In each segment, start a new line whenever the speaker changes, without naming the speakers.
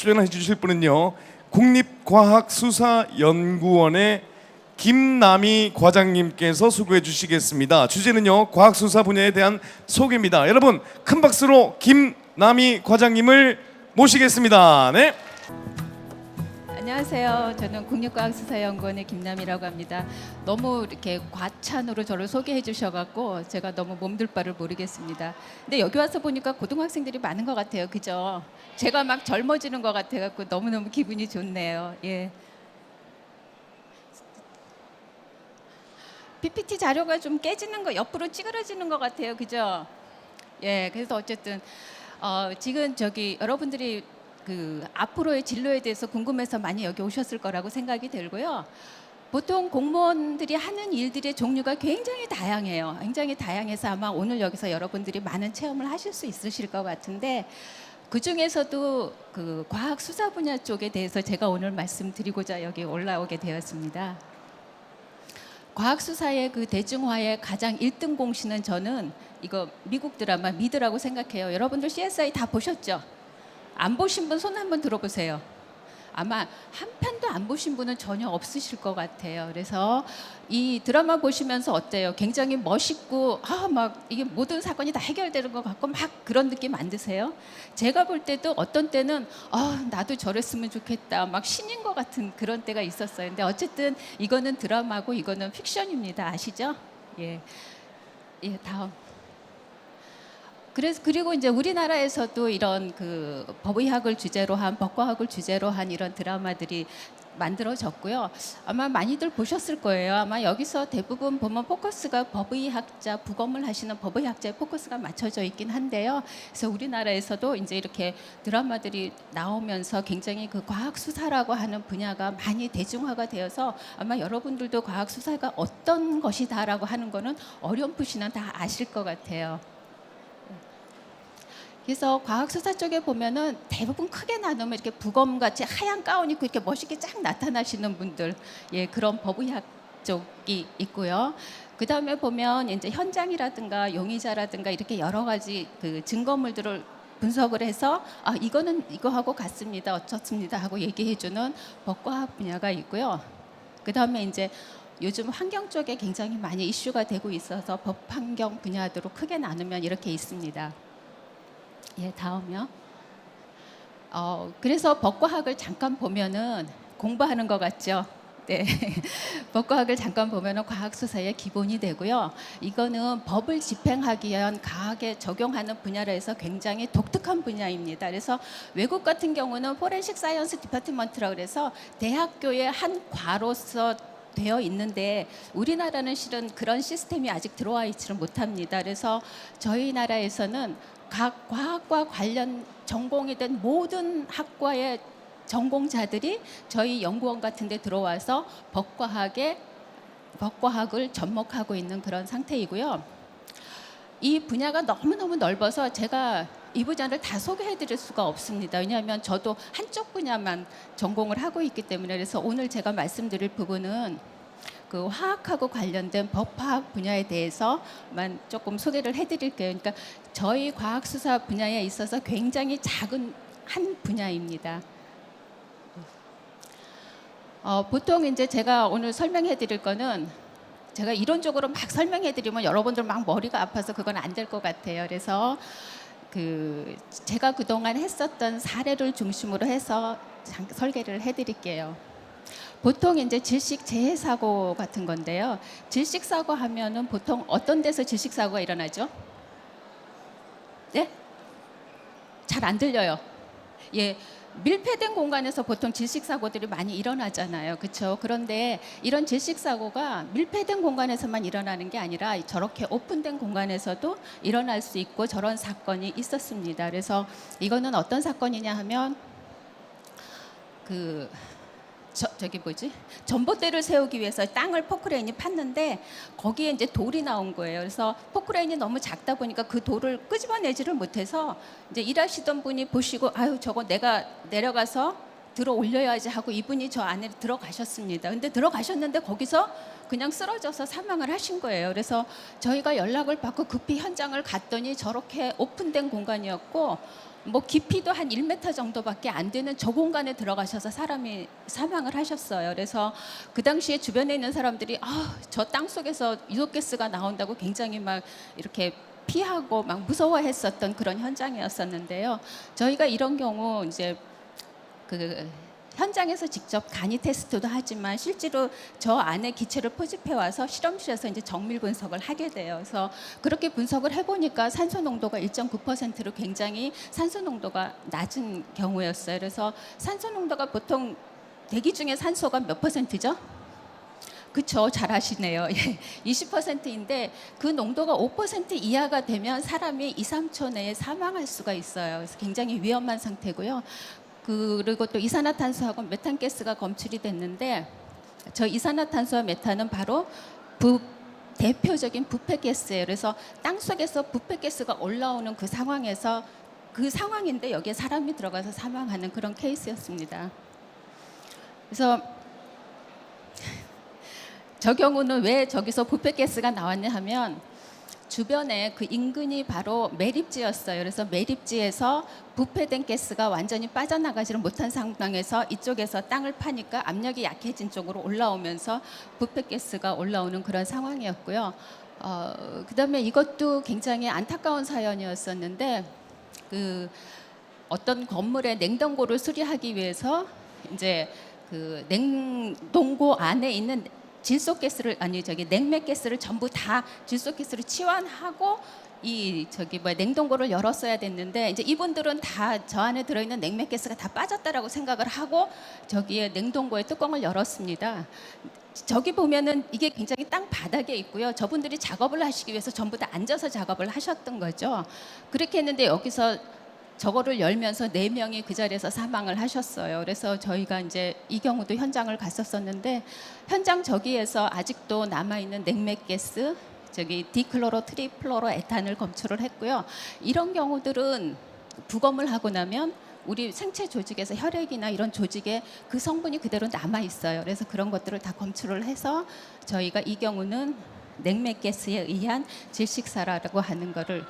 출연해 주실 분은요, 국립과학수사연구원의 김남희 과장님께서 수고해 주시겠습니다. 주제는요, 과학수사 분야에 대한 소개입니다. 여러분, 큰 박수로 김남희 과장님을 모시겠습니다. 네.
안녕하세요. 저는 국립과학수사연구원의 김남희라고 합니다. 너무 이렇게 과찬으로 저를 소개해 주셔갖고 제가 너무 몸둘 바를 모르겠습니다. 근데 여기 와서 보니까 고등학생들이 많은 것 같아요. 그죠? 제가 막 젊어지는 것 같아갖고 너무너무 기분이 좋네요. 예. PPT 자료가 좀 깨지는 거, 옆으로 찌그러지는 것 같아요. 그죠? 예. 그래서 어쨌든 지금 저기 여러분들이 그 앞으로의 진로에 대해서 궁금해서 많이 여기 오셨을 거라고 생각이 들고요. 보통 공무원들이 하는 일들의 종류가 굉장히 다양해요. 굉장히 다양해서 아마 오늘 여기서 여러분들이 많은 체험을 하실 수 있으실 것 같은데, 그 중에서도 그 과학 수사 분야 쪽에 대해서 제가 오늘 말씀드리고자 여기 올라오게 되었습니다. 과학 수사의 그 대중화의 가장 1등 공신은 저는 이거 미국 드라마 미드라고 생각해요. 여러분들 CSI 다 보셨죠? 안 보신 분 손 한번 들어보세요. 아마 한 편도 안 보신 분은 전혀 없으실 것 같아요. 그래서 이 드라마 보시면서 어때요? 굉장히 멋있고 막 이게 모든 사건이 다 해결되는 것 같고 막 그런 느낌 안 드세요? 제가 볼 때도 어떤 때는 나도 저랬으면 좋겠다, 막 신인 것 같은 그런 때가 있었어요. 근데 어쨌든 이거는 드라마고 이거는 픽션입니다. 아시죠? 예, 다음. 그리고 이제 우리나라에서도 이런 그 법의학을 주제로 한, 법과학을 주제로 한 이런 드라마들이 만들어졌고요. 아마 많이들 보셨을 거예요. 아마 여기서 대부분 보면 포커스가 법의학자, 부검을 하시는 법의학자의 포커스가 맞춰져 있긴 한데요. 그래서 우리나라에서도 이제 이렇게 드라마들이 나오면서 굉장히 그 과학 수사라고 하는 분야가 많이 대중화가 되어서 아마 여러분들도 과학 수사가 어떤 것이다라고 하는 거는 어렴풋이는 다 아실 것 같아요. 그래서 과학수사 쪽에 보면은 대부분 크게 나누면 이렇게 부검같이 하얀 가운 입고 이렇게 멋있게 쫙 나타나시는 분들, 예, 그런 법의학 쪽이 있고요. 그 다음에 보면 이제 현장이라든가 용의자라든가 이렇게 여러 가지 그 증거물들을 분석을 해서 이거는 이거하고 같습니다, 어떻습니다 하고 얘기해주는 법과학 분야가 있고요. 그 다음에 이제 요즘 환경 쪽에 굉장히 많이 이슈가 되고 있어서 법환경 분야대로 크게 나누면 이렇게 있습니다. 예, 다음이요. 그래서 법과학을 잠깐 보면은 공부하는 것 같죠? 네. 법과학을 잠깐 보면은 과학 수사의 기본이 되고요. 이거는 법을 집행하기 위한 과학에 적용하는 분야라 해서 굉장히 독특한 분야입니다. 그래서 외국 같은 경우는 포렌식 사이언스 디파트먼트라고 그래서 대학교의 한 과로서 되어 있는데 우리나라는 실은 그런 시스템이 아직 들어와 있지는 못합니다. 그래서 저희 나라에서는 각 과학과 관련 전공이 된 모든 학과의 전공자들이 저희 연구원 같은 데 들어와서 법과학을 접목하고 있는 그런 상태이고요. 이 분야가 너무너무 넓어서 제가 이 분야를 다 소개해 드릴 수가 없습니다. 왜냐하면 저도 한쪽 분야만 전공을 하고 있기 때문에. 그래서 오늘 제가 말씀드릴 부분은 그 화학하고 관련된 법화학 분야에 대해서만 조금 소개를 해드릴게요. 그러니까 저희 과학수사 분야에 있어서 굉장히 작은 한 분야입니다. 보통 이제 제가 오늘 설명해드릴 거는 제가 이론적으로 막 설명해드리면 여러분들 막 머리가 아파서 그건 안 될 것 같아요. 그래서 제가 그동안 했었던 사례를 중심으로 해서 설계를 해드릴게요. 보통 이제 질식 재해 사고 같은 건데요. 질식 사고 하면은 보통 어떤 데서 질식 사고가 일어나죠? 네? 잘 안 들려요. 예. 밀폐된 공간에서 보통 질식 사고들이 많이 일어나잖아요. 그렇죠? 그런데 이런 질식 사고가 밀폐된 공간에서만 일어나는 게 아니라 저렇게 오픈된 공간에서도 일어날 수 있고 저런 사건이 있었습니다. 그래서 이거는 어떤 사건이냐 하면 전봇대를 세우기 위해서 땅을 포크레인이 팠는데 거기에 이제 돌이 나온 거예요. 그래서 포크레인이 너무 작다 보니까 그 돌을 끄집어내지를 못해서 이제 일하시던 분이 보시고 저거 내가 내려가서 들어 올려야지 하고 이분이 저 안에 들어가셨습니다. 근데 들어가셨는데 거기서 그냥 쓰러져서 사망을 하신 거예요. 그래서 저희가 연락을 받고 급히 현장을 갔더니 저렇게 오픈된 공간이었고 뭐 깊이도 한 1m 정도밖에 안 되는 저 공간에 들어가셔서 사람이 사망을 하셨어요. 그래서 그 당시에 주변에 있는 사람들이 저 땅 속에서 유독가스가 나온다고 굉장히 막 이렇게 피하고 막 무서워했었던 그런 현장이었었는데요. 저희가 이런 경우 이제 그 현장에서 직접 간이 테스트도 하지만 실제로 저 안에 기체를 포집해 와서 실험실에서 이제 정밀 분석을 하게 돼요. 그래서 그렇게 분석을 해보니까 산소 농도가 1.9%로 굉장히 산소 농도가 낮은 경우였어요. 그래서 산소 농도가 보통 대기 중에 산소가 몇 %죠? 그쵸, 잘 아시네요. 20%인데 그 농도가 5% 이하가 되면 사람이 2, 3초 내에 사망할 수가 있어요. 그래서 굉장히 위험한 상태고요. 그리고 또 이산화탄소하고 메탄가스가 검출이 됐는데 저 이산화탄소와 메탄은 바로 대표적인 부패가스예요. 그래서 땅 속에서 부패가스가 올라오는 그 상황에서 그 상황인데 여기에 사람이 들어가서 사망하는 그런 케이스였습니다. 그래서 저 경우는 왜 저기서 부패가스가 나왔냐 하면 주변에 그 인근이 바로 매립지였어요. 그래서 매립지에서 부패된 가스가 완전히 빠져나가지를 못한 상황에서 이쪽에서 땅을 파니까 압력이 약해진 쪽으로 올라오면서 부패가스가 올라오는 그런 상황이었고요. 그다음에 이것도 굉장히 안타까운 사연이었었는데 그 어떤 건물의 냉동고를 수리하기 위해서 이제 그 냉동고 안에 있는 냉매가스를 전부 다 질소가스를 치환하고 냉동고를 열었어야 됐는데 이제 이분들은 다 저 안에 들어있는 냉매가스가 다 빠졌다라고 생각을 하고 저기에 냉동고의 뚜껑을 열었습니다. 저기 보면은 이게 굉장히 땅 바닥에 있고요. 저분들이 작업을 하시기 위해서 전부 다 앉아서 작업을 하셨던 거죠. 그렇게 했는데 여기서 저거를 열면서 4명이 그 자리에서 사망을 하셨어요. 그래서 저희가 이제 이 경우도 현장을 갔었었는데 현장 저기에서 아직도 남아있는 냉매가스, 디클로로 트리플로로 에탄을 검출을 했고요. 이런 경우들은 부검을 하고 나면 우리 생체 조직에서 혈액이나 이런 조직에 그 성분이 그대로 남아 있어요. 그래서 그런 것들을 다 검출을 해서 저희가 이 경우는 냉매가스에 의한 질식사라고 하는 거를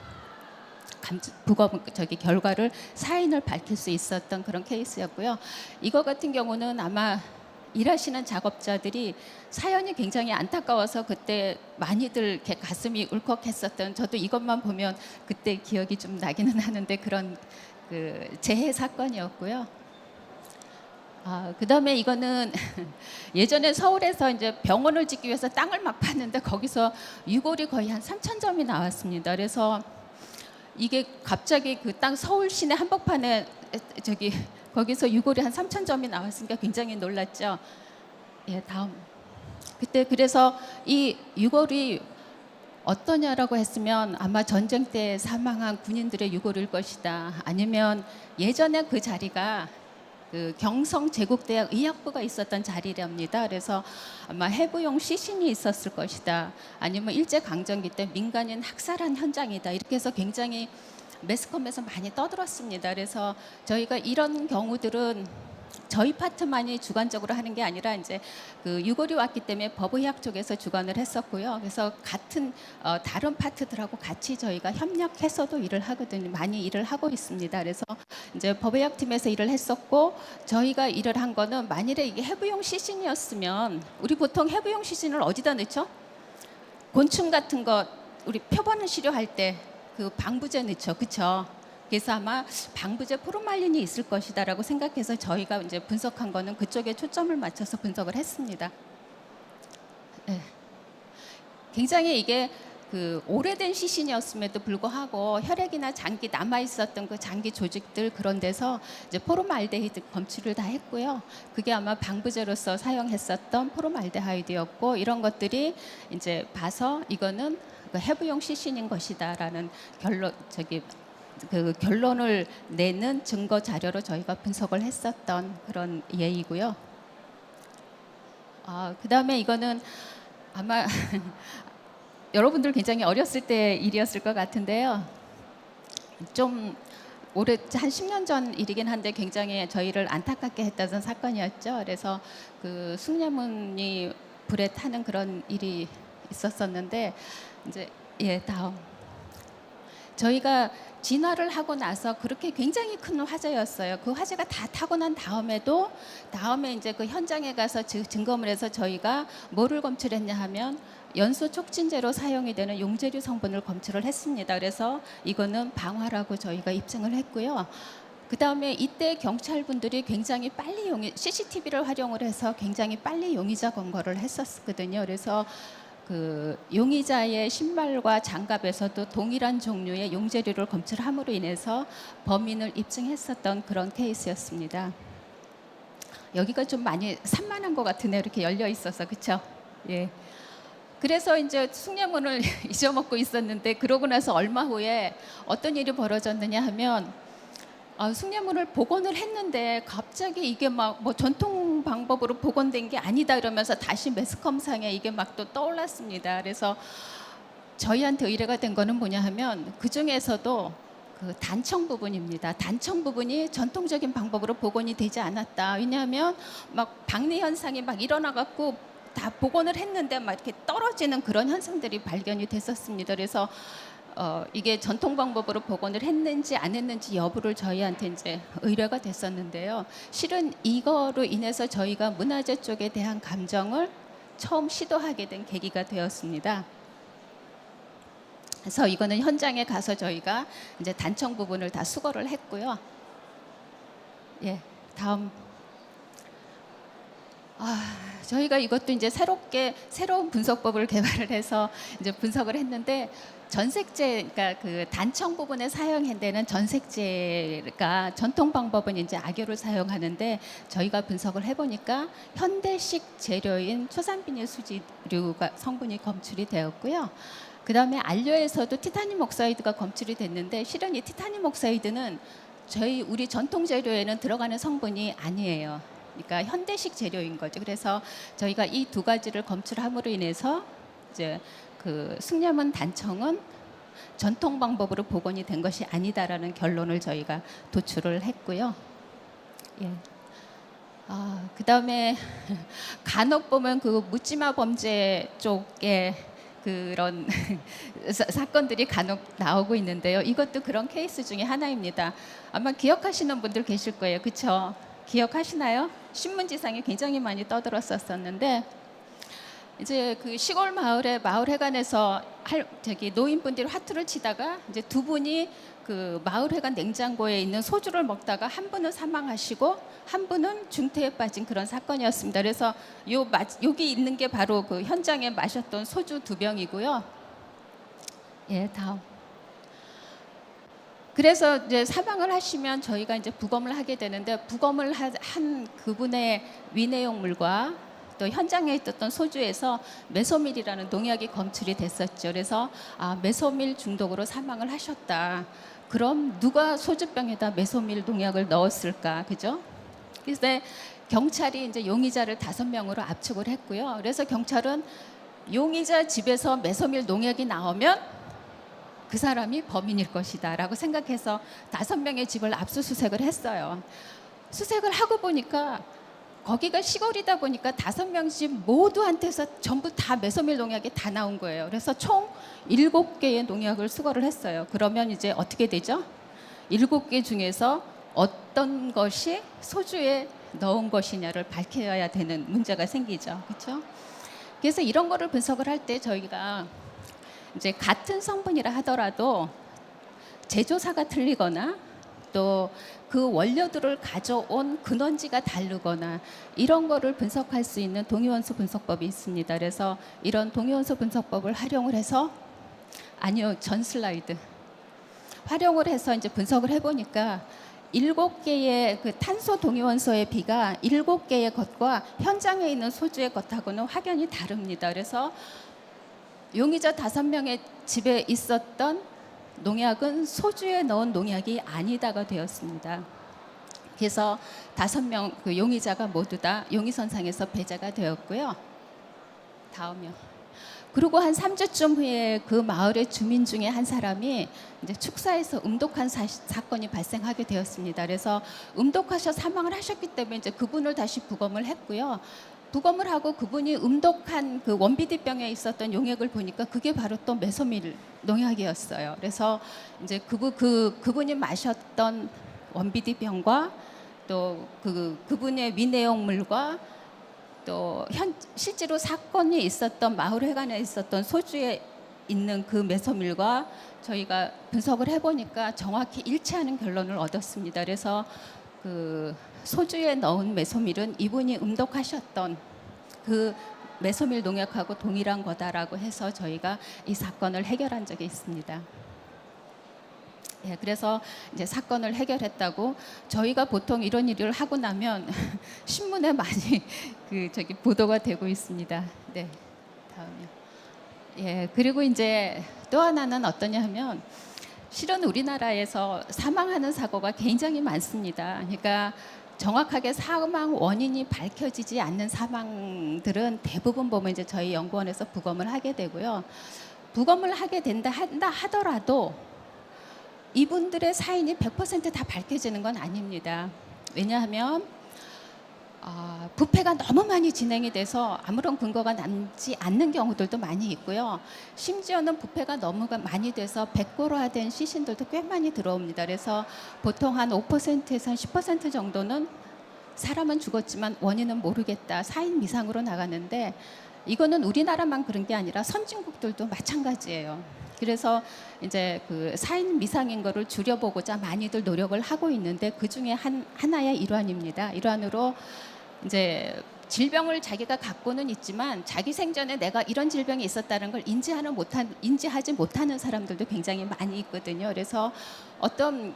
부검 결과를 사인을 밝힐 수 있었던 그런 케이스였고요. 이거 같은 경우는 아마 일하시는 작업자들이 사연이 굉장히 안타까워서 그때 많이들 이렇게 가슴이 울컥했었던 저도 이것만 보면 그때 기억이 좀 나기는 하는데 그런 그 재해 사건이었고요. 그다음에 이거는 예전에 서울에서 이제 병원을 짓기 위해서 땅을 막 팠는데 거기서 유골이 거의 한 3,000점이 나왔습니다. 그래서 이게 갑자기 그 땅 서울 시내 한복판에 거기서 유골이 한 3,000점이 나왔으니까 굉장히 놀랐죠. 예, 다음. 그때 그래서 이 유골이 어떠냐라고 했으면 아마 전쟁 때 사망한 군인들의 유골일 것이다. 아니면 예전에 그 자리가 그 경성제국대학 의학부가 있었던 자리랍니다. 그래서 아마 해부용 시신이 있었을 것이다. 아니면 일제강점기 때 민간인 학살한 현장이다. 이렇게 해서 굉장히 매스컴에서 많이 떠들었습니다. 그래서 저희가 이런 경우들은 저희 파트만이 주관적으로 하는 게 아니라 이제 그 유골이 왔기 때문에 법의학 쪽에서 주관을 했었고요. 그래서 같은 다른 파트들하고 같이 저희가 협력해서도 일을 하거든요. 많이 일을 하고 있습니다. 그래서 이제 법의학 팀에서 일을 했었고 저희가 일을 한 거는 만일에 이게 해부용 시신이었으면 우리 보통 해부용 시신을 어디다 넣죠? 곤충 같은 거 우리 표본 시료할 때 그 방부제 넣죠, 그렇죠? 그래서 아마 방부제 포르말린이 있을 것이다라고 생각해서 저희가 이제 분석한 거는 그쪽에 초점을 맞춰서 분석을 했습니다. 네. 굉장히 이게 그 오래된 시신이었음에도 불구하고 혈액이나 장기 남아 있었던 그 장기 조직들 그런 데서 이제 포르말데히드 검출을 다 했고요. 그게 아마 방부제로서 사용했었던 포르말데하이드였고 이런 것들이 이제 봐서 이거는 그 해부용 시신인 것이다라는 결론을 내는 증거 자료로 저희가 분석을 했었던 그런 예이고요. 그다음에 이거는 아마 여러분들 굉장히 어렸을 때 일이었을 것 같은데요. 좀 올해 한 10년 전 일이긴 한데 굉장히 저희를 안타깝게 했다던 사건이었죠. 그래서 그 숭례문이 불에 타는 그런 일이 있었었는데 이제 다음 저희가 진화를 하고 나서 그렇게 굉장히 큰 화재였어요. 그 화재가 다 타고 난 다음에도 다음에 이제 그 현장에 가서 증검을 해서 저희가 뭐를 검출했냐 하면 연소 촉진제로 사용이 되는 용재류 성분을 검출을 했습니다. 그래서 이거는 방화라고 저희가 입증을 했고요. 그 다음에 이때 경찰분들이 굉장히 빨리 CCTV를 활용을 해서 굉장히 빨리 용의자 검거를 했었거든요. 그래서 그 용의자의 신발과 장갑에서도 동일한 종류의 용재료를 검출함으로 인해서 범인을 입증했었던 그런 케이스였습니다. 여기가 좀 많이 산만한 것 같으네요. 이렇게 열려 있어서 그렇죠? 예. 그래서 이제 숭례문을 잊어먹고 있었는데 그러고 나서 얼마 후에 어떤 일이 벌어졌느냐 하면 숭례문을 복원을 했는데 갑자기 이게 막 뭐 전통 방법으로 복원된 게 아니다 이러면서 다시 매스컴상에 이게 막 또 떠올랐습니다. 그래서 저희한테 의뢰가 된 거는 뭐냐 하면 그 중에서도 그 단청 부분입니다. 단청 부분이 전통적인 방법으로 복원이 되지 않았다. 왜냐하면 막 박리 현상이 막 일어나 갖고 다 복원을 했는데 막 이렇게 떨어지는 그런 현상들이 발견이 됐었습니다. 그래서 이게 전통 방법으로 복원을 했는지 안 했는지 여부를 저희한테 이제 의뢰가 됐었는데요. 실은 이거로 인해서 저희가 문화재 쪽에 대한 감정을 처음 시도하게 된 계기가 되었습니다. 그래서 이거는 현장에 가서 저희가 이제 단청 부분을 다 수거를 했고요. 예, 다음. 저희가 이것도 이제 새로운 분석법을 개발을 해서 이제 분석을 했는데 전색제, 그러니까 그 단청 부분에 사용되는 전색제가 전통 방법은 이제 악효를 사용하는데 저희가 분석을 해보니까 현대식 재료인 초산비닐 수지류가 성분이 검출이 되었고요. 그 다음에 안료에서도 티타늄 옥사이드가 검출이 됐는데 실은 이 티타늄 옥사이드는 우리 전통 재료에는 들어가는 성분이 아니에요. 그러니까 현대식 재료인 거죠. 그래서 저희가 이 두 가지를 검출함으로 인해서 이제 그 숭례문 단청은 전통 방법으로 복원이 된 것이 아니다라는 결론을 저희가 도출을 했고요. 예. 그 다음에 간혹 보면 그 묻지마 범죄 쪽에 그런 사건들이 간혹 나오고 있는데요. 이것도 그런 케이스 중에 하나입니다. 아마 기억하시는 분들 계실 거예요. 그렇죠? 기억하시나요? 신문지상에 굉장히 많이 떠들었었는데 이제 그 시골 마을에 마을회관에서 노인분들이 화투를 치다가 이제 두 분이 그 마을회관 냉장고에 있는 소주를 먹다가 한 분은 사망하시고 한 분은 중태에 빠진 그런 사건이었습니다. 그래서 여기 있는 게 바로 그 현장에 마셨던 소주 2병이고요. 예, 다음. 그래서 이제 사망을 하시면 저희가 이제 부검을 하게 되는데 부검을 한 그분의 위내용물과 또 현장에 있었던 소주에서 메소밀이라는 농약이 검출이 됐었죠. 그래서 메소밀 중독으로 사망을 하셨다. 그럼 누가 소주병에다 메소밀 농약을 넣었을까, 그죠? 그래서 경찰이 이제 용의자를 5명으로 압축을 했고요. 그래서 경찰은 용의자 집에서 메소밀 농약이 나오면 그 사람이 범인일 것이다 라고 생각해서 5명의 집을 압수수색을 했어요. 수색을 하고 보니까 거기가 시골이다 보니까 5명 집 모두한테서 전부 다 메소밀 농약이 다 나온 거예요. 그래서 총 7개의 농약을 수거를 했어요. 그러면 이제 어떻게 되죠? 7개 중에서 어떤 것이 소주에 넣은 것이냐를 밝혀야 되는 문제가 생기죠. 그렇죠? 그래서 이런 거를 분석을 할 때 저희가 이제 같은 성분이라 하더라도 제조사가 틀리거나 또 그 원료들을 가져온 근원지가 다르거나 이런 거를 분석할 수 있는 동위원소 분석법이 있습니다. 그래서 이런 동위원소 분석법을 활용을 해서 전 슬라이드 활용을 해서 이제 분석을 해보니까 7개의 그 탄소 동위원소의 비가 7개의 것과 현장에 있는 소주의 것하고는 확연히 다릅니다. 그래서 용의자 5명의 집에 있었던 농약은 소주에 넣은 농약이 아니다가 되었습니다. 그래서 5명 그 용의자가 모두 다 용의선상에서 배제가 되었고요. 다음이요. 그리고 한 3주쯤 후에 그 마을의 주민 중에 한 사람이 이제 축사에서 음독한 사건이 발생하게 되었습니다. 그래서 음독하셔 사망을 하셨기 때문에 이제 그분을 다시 부검을 했고요. 부검을 하고 그분이 음독한 그 원비디병에 있었던 용액을 보니까 그게 바로 또 메소밀 농약이었어요. 그래서 이제 그분이 마셨던 원비디병과 또 그분의 위내용물과 또 실제로 사건이 있었던 마을회관에 있었던 소주에 있는 그 메소밀과 저희가 분석을 해보니까 정확히 일치하는 결론을 얻었습니다. 그래서 그 소주에 넣은 메소밀은 이분이 음독하셨던 그 메소밀 농약하고 동일한 거다라고 해서 저희가 이 사건을 해결한 적이 있습니다. 예, 그래서 이제 사건을 해결했다고 저희가 보통 이런 일을 하고 나면 신문에 많이 보도가 되고 있습니다. 네, 다음이요. 예, 그리고 이제 또 하나는 어떠냐 하면 실은 우리나라에서 사망하는 사고가 굉장히 많습니다. 그러니까 정확하게 사망 원인이 밝혀지지 않는 사망들은 대부분 보면 이제 저희 연구원에서 부검을 하게 되고요. 부검을 하게 된다 하더라도 이분들의 사인이 100%다 밝혀지는 건 아닙니다. 왜냐하면 부패가 너무 많이 진행이 돼서 아무런 근거가 남지 않는 경우들도 많이 있고요. 심지어는 부패가 너무 많이 돼서 백고라된 시신들도 꽤 많이 들어옵니다. 그래서 보통 한 5%에서 10% 정도는 사람은 죽었지만 원인은 모르겠다, 사인 미상으로 나가는데 이거는 우리나라만 그런 게 아니라 선진국들도 마찬가지예요. 그래서 이제 그 사인 미상인 거를 줄여보고자 많이들 노력을 하고 있는데 그 중에 하나의 일환입니다. 일환으로 이제 질병을 자기가 갖고는 있지만 자기 생전에 내가 이런 질병이 있었다는 걸 인지하지 못하는 사람들도 굉장히 많이 있거든요. 그래서 어떤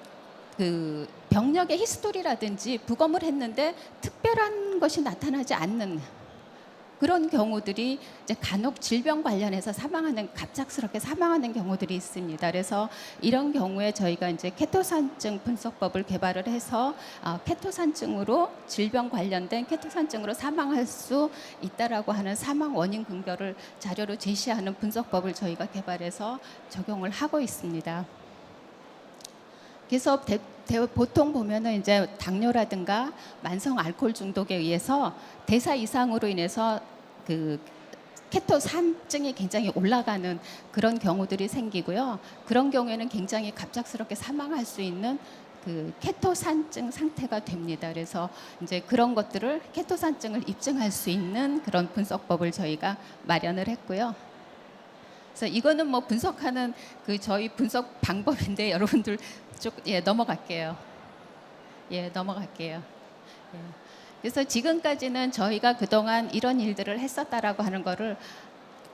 그 병력의 히스토리라든지 부검을 했는데 특별한 것이 나타나지 않는 그런 경우들이 이제 간혹 질병 관련해서 갑작스럽게 사망하는 경우들이 있습니다. 그래서 이런 경우에 저희가 이제 케토산증 분석법을 개발을 해서 케토산증으로 질병 관련된 케토산증으로 사망할 수 있다라고 하는 사망 원인 근거를 자료로 제시하는 분석법을 저희가 개발해서 적용을 하고 있습니다. 그래서 보통 보면은 이제 당뇨라든가 만성 알코올 중독에 의해서 대사 이상으로 인해서 그 케토산증이 굉장히 올라가는 그런 경우들이 생기고요. 그런 경우에는 굉장히 갑작스럽게 사망할 수 있는 그 케토산증 상태가 됩니다. 그래서 이제 그런 것들을 케토산증을 입증할 수 있는 그런 분석법을 저희가 마련을 했고요. 그래서 이거는 뭐 분석하는 저희 분석 방법인데 여러분들 넘어갈게요. 넘어갈게요. 그래서 지금까지는 저희가 그동안 이런 일들을 했었다라고 하는 거를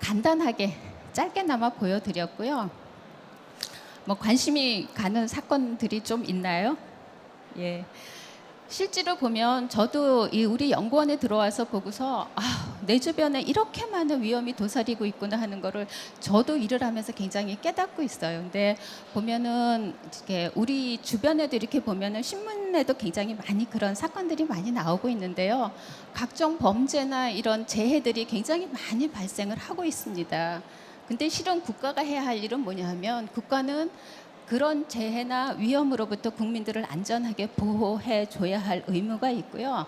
간단하게 짧게나마 보여드렸고요. 뭐 관심이 가는 사건들이 좀 있나요? 예. 실제로 보면 저도 우리 연구원에 들어와서 보고서 내 주변에 이렇게 많은 위험이 도사리고 있구나 하는 거를 저도 일을 하면서 굉장히 깨닫고 있어요. 근데 보면은 이렇게 우리 주변에도 이렇게 보면은 신문에도 굉장히 많이 그런 사건들이 많이 나오고 있는데요. 각종 범죄나 이런 재해들이 굉장히 많이 발생을 하고 있습니다. 근데 실은 국가가 해야 할 일은 뭐냐 하면 국가는 그런 재해나 위험으로부터 국민들을 안전하게 보호해 줘야 할 의무가 있고요.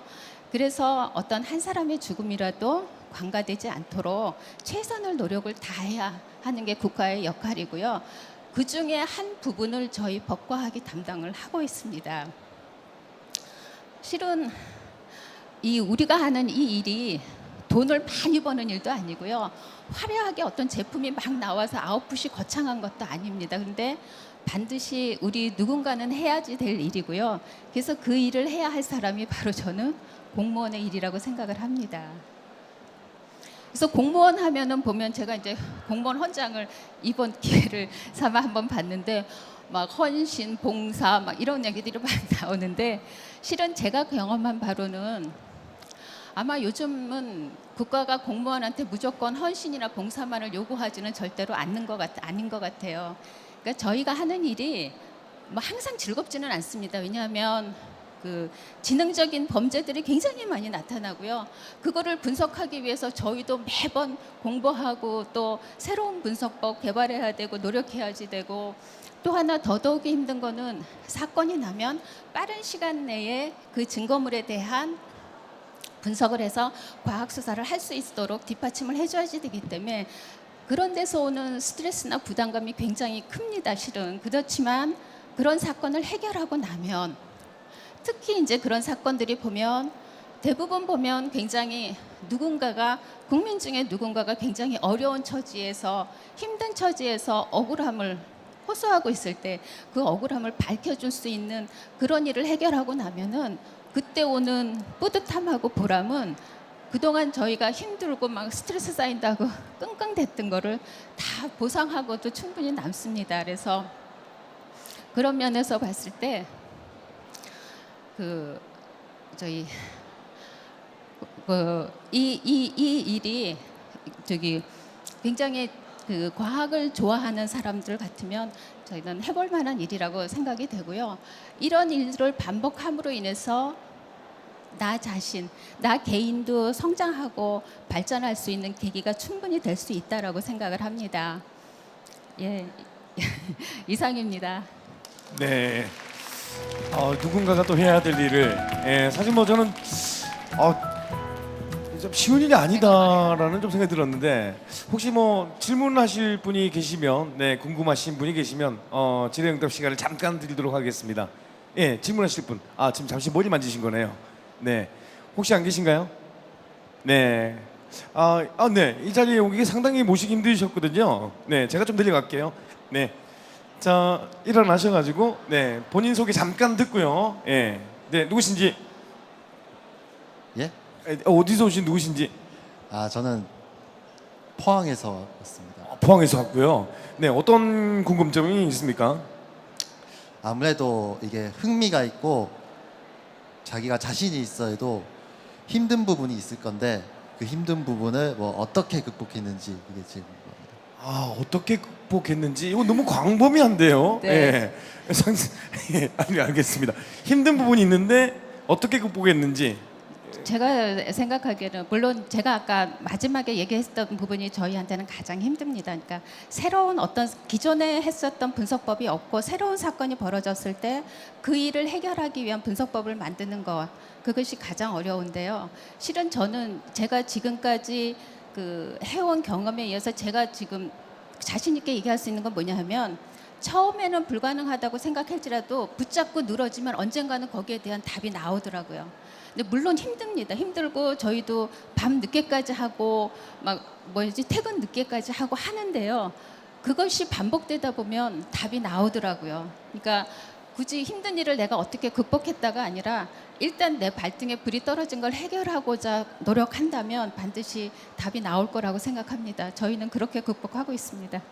그래서 어떤 한 사람의 죽음이라도 관가되지 않도록 최선의 노력을 다해야 하는 게 국가의 역할이고요. 그 중에 한 부분을 저희 법과학이 담당을 하고 있습니다. 실은 우리가 하는 이 일이 돈을 많이 버는 일도 아니고요. 화려하게 어떤 제품이 막 나와서 아웃풋이 거창한 것도 아닙니다. 근데 반드시 우리 누군가는 해야지 될 일이고요. 그래서 그 일을 해야 할 사람이 바로 저는 공무원의 일이라고 생각을 합니다. 그래서 공무원 하면은 보면 제가 이제 공무원 헌장을 이번 기회를 삼아 한번 봤는데 막 헌신, 봉사 막 이런 얘기들이 막 나오는데 실은 제가 경험한 바로는 아마 요즘은 국가가 공무원한테 무조건 헌신이나 봉사만을 요구하지는 절대로 아닌 것 같아요. 그러니까 저희가 하는 일이 뭐 항상 즐겁지는 않습니다. 왜냐하면 그 지능적인 범죄들이 굉장히 많이 나타나고요. 그거를 분석하기 위해서 저희도 매번 공부하고 또 새로운 분석법 개발해야 되고 노력해야지 되고 또 하나 더더욱이 힘든 거는 사건이 나면 빠른 시간 내에 그 증거물에 대한 분석을 해서 과학 수사를 할 수 있도록 뒷받침을 해줘야지 되기 때문에 그런 데서 오는 스트레스나 부담감이 굉장히 큽니다. 실은 그렇지만 그런 사건을 해결하고 나면 특히 이제 그런 사건들이 보면 대부분 보면 굉장히 누군가가 국민 중에 누군가가 굉장히 어려운 처지에서 힘든 처지에서 억울함을 호소하고 있을 때 그 억울함을 밝혀줄 수 있는 그런 일을 해결하고 나면은 그때 오는 뿌듯함하고 보람은 그동안 저희가 힘들고 막 스트레스 쌓인다고 끙끙댔던 거를 다 보상하고도 충분히 남습니다. 그래서 그런 면에서 봤을 때 그 저희 이 일이 저기 굉장히 그 과학을 좋아하는 사람들 같으면 저희는 해볼 만한 일이라고 생각이 되고요. 이런 일들을 반복함으로 인해서 나 자신, 나 개인도 성장하고 발전할 수 있는 계기가 충분히 될 수 있다라고 생각을 합니다. 예, 이상입니다.
네. 누군가가 또 해야 될 일을 사실 뭐 저는 좀 쉬운 일이 아니다라는 좀 생각이 들었는데 혹시 뭐 질문하실 분이 계시면 궁금하신 분이 계시면 질의응답 시간을 잠깐 드리도록 하겠습니다. 예, 질문하실 분. 지금 잠시 머리 만지신 거네요. 네. 혹시 안 계신가요? 네. 네. 이 자리에 오기 상당히 모시기 힘드셨거든요. 네, 제가 좀 내려갈게요. 네. 자, 일어나셔가지고 본인 소개 잠깐 듣고요. 네, 누구신지.
예?
어디서 오신 누구신지.
저는 포항에서 왔습니다.
포항에서 왔고요. 네, 어떤 궁금점이 있습니까?
아무래도 이게 흥미가 있고 자기가 자신이 있어도 힘든 부분이 있을 건데 그 힘든 부분을 뭐 어떻게 극복했는지 이게 제일 궁금합니다.
어떻게 극복했는지 이거 너무 광범위한데요.
네.
아니, 알겠습니다. 힘든 부분이 있는데 어떻게 극복했는지.
제가 생각하기에는 물론 제가 아까 마지막에 얘기했던 부분이 저희한테는 가장 힘듭니다. 그러니까 새로운 어떤 기존에 했었던 분석법이 없고 새로운 사건이 벌어졌을 때 그 일을 해결하기 위한 분석법을 만드는 것, 그것이 가장 어려운데요. 실은 저는 제가 지금까지 그 해온 경험에 의해서 제가 지금 자신 있게 얘기할 수 있는 건 뭐냐 하면 처음에는 불가능하다고 생각할지라도 붙잡고 늘어지면 언젠가는 거기에 대한 답이 나오더라고요. 근데 물론 힘듭니다. 힘들고 저희도 밤 늦게까지 하고 막 퇴근 늦게까지 하고 하는데요. 그것이 반복되다 보면 답이 나오더라고요. 그러니까 굳이 힘든 일을 내가 어떻게 극복했다가 아니라 일단 내 발등에 불이 떨어진 걸 해결하고자 노력한다면 반드시 답이 나올 거라고 생각합니다. 저희는 그렇게 극복하고 있습니다.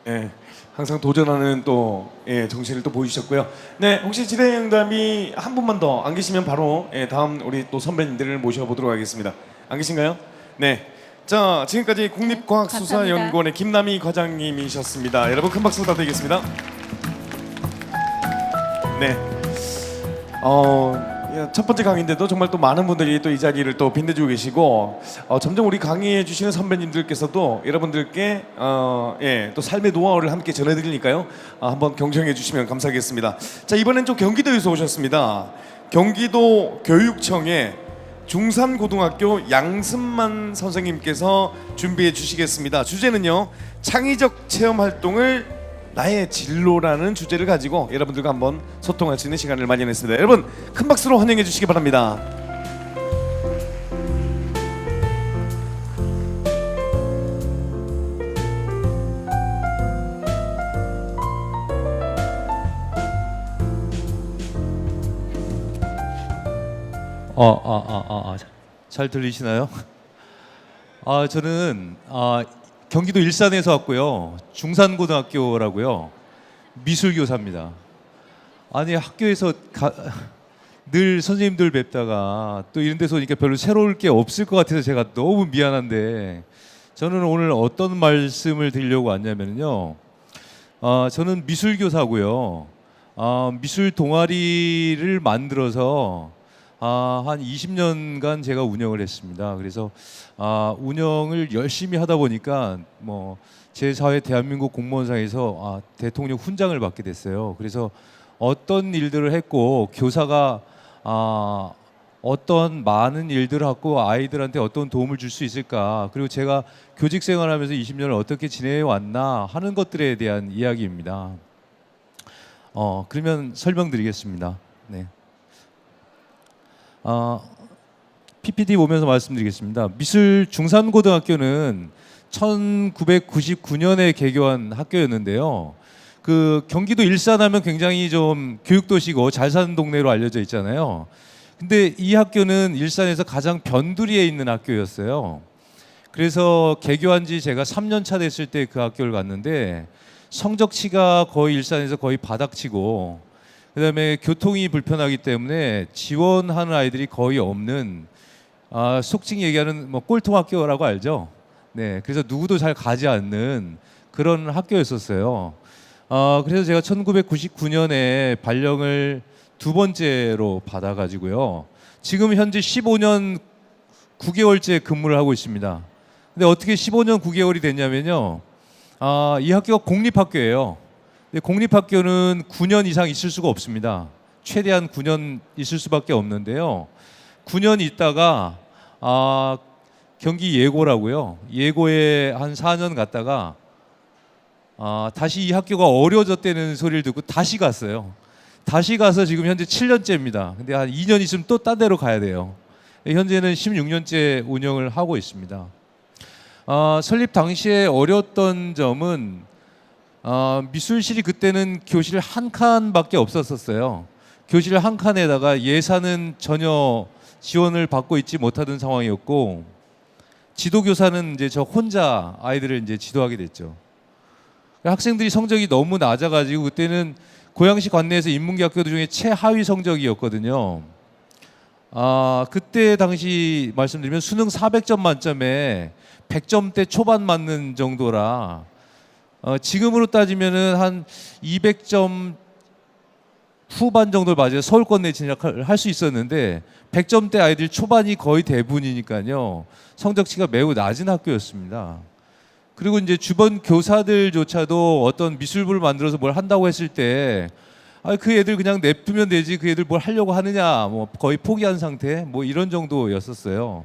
네, 항상 도전하는 또 정신을 또 보여주셨고요. 네, 혹시 질의응답이 한 분만 더 안 계시면 바로 다음 우리 또 선배님들을 모셔보도록 하겠습니다. 안 계신가요? 네. 자, 지금까지 국립과학수사연구원의 김남희 과장님이셨습니다. 여러분 큰 박수 부탁드리겠습니다. 네. 첫 번째 강의인데도 정말 또 많은 분들이 또 이 자리를 또 빛내주고 계시고 점점 우리 강의해 주시는 선배님들께서도 여러분들께 또 삶의 노하우를 함께 전해드리니까요. 한번 경청해 주시면 감사하겠습니다. 자, 이번엔 좀 경기도에서 오셨습니다. 경기도 교육청의 중산고등학교 양승만 선생님께서 준비해 주시겠습니다. 주제는요, 창의적 체험 활동을 나의 진로라는 주제를 가지고 여러분들과 한번 소통할 수 있는 시간을 마련했습니다. 여러분 큰 박수로 환영해 주시기 바랍니다.
잘 들리시나요? 저는 경기도 일산에서 왔고요. 중산고등학교라고요. 미술교사입니다. 아니 학교에서 늘 선생님들 뵙다가 또 이런 데서 오니까 별로 새로울 게 없을 것 같아서 제가 너무 미안한데 저는 오늘 어떤 말씀을 드리려고 왔냐면요. 저는 미술교사고요. 미술 동아리를 만들어서 한 20년간 제가 운영을 했습니다. 그래서 운영을 열심히 하다 보니까 뭐 제4회 대한민국 공무원상에서 대통령 훈장을 받게 됐어요. 그래서 어떤 일들을 했고 교사가 어떤 많은 일들을 하고 아이들한테 어떤 도움을 줄 수 있을까, 그리고 제가 교직 생활하면서 20년을 어떻게 지내해 왔나 하는 것들에 대한 이야기입니다. 그러면 설명드리겠습니다. 네. PPT 보면서 말씀드리겠습니다. 미술 중산고등학교는 1999년에 개교한 학교였는데요. 그 경기도 일산하면 굉장히 좀 교육도시고 잘 사는 동네로 알려져 있잖아요. 근데 이 학교는 일산에서 가장 변두리에 있는 학교였어요. 그래서 개교한 지 제가 3년 차 됐을 때 그 학교를 갔는데 성적치가 거의 일산에서 거의 바닥치고, 그다음에 교통이 불편하기 때문에 지원하는 아이들이 거의 없는, 속칭 얘기하는 뭐 꼴통 학교라고 알죠? 네, 그래서 누구도 잘 가지 않는 그런 학교였었어요. 그래서 제가 1999년에 발령을 두 번째로 받아가지고요. 지금 현재 15년 9개월째 근무를 하고 있습니다. 근데 어떻게 15년 9개월이 됐냐면요. 이 학교가 공립학교예요. 근데 공립학교는 9년 이상 있을 수가 없습니다. 최대한 9년 있을 수밖에 없는데요. 9년 있다가 경기 예고라고요. 예고에 한 4년 갔다가 다시 이 학교가 어려워졌다는 소리를 듣고 다시 갔어요. 다시 가서 지금 현재 7년째입니다. 근데 한 2년 있으면 또 딴 데로 가야 돼요. 현재는 16년째 운영을 하고 있습니다. 설립 당시에 어려웠던 점은 미술실이 그때는 교실 한 칸밖에 없었어요. 교실 한 칸에다가 예산은 전혀 지원을 받고 있지 못하던 상황이었고, 지도교사는 이제 저 혼자 아이들을 이제 지도하게 됐죠. 학생들이 성적이 너무 낮아가지고 그때는 고양시 관내에서 인문계 학교 중에 최하위 성적이었거든요. 그때 당시 말씀드리면 수능 400점 만점에 100점대 초반 맞는 정도라, 지금으로 따지면은 한 200점 후반 정도를 맞아야 서울권 내 진학을 할 수 있었는데 100점대 아이들 초반이 거의 대부분이니까요. 성적치가 매우 낮은 학교였습니다. 그리고 이제 주변 교사들조차도 어떤 미술부를 만들어서 뭘 한다고 했을 때 그 애들 그냥 냅두면 되지, 그 애들 뭘 하려고 하느냐, 뭐 거의 포기한 상태, 뭐 이런 정도였었어요.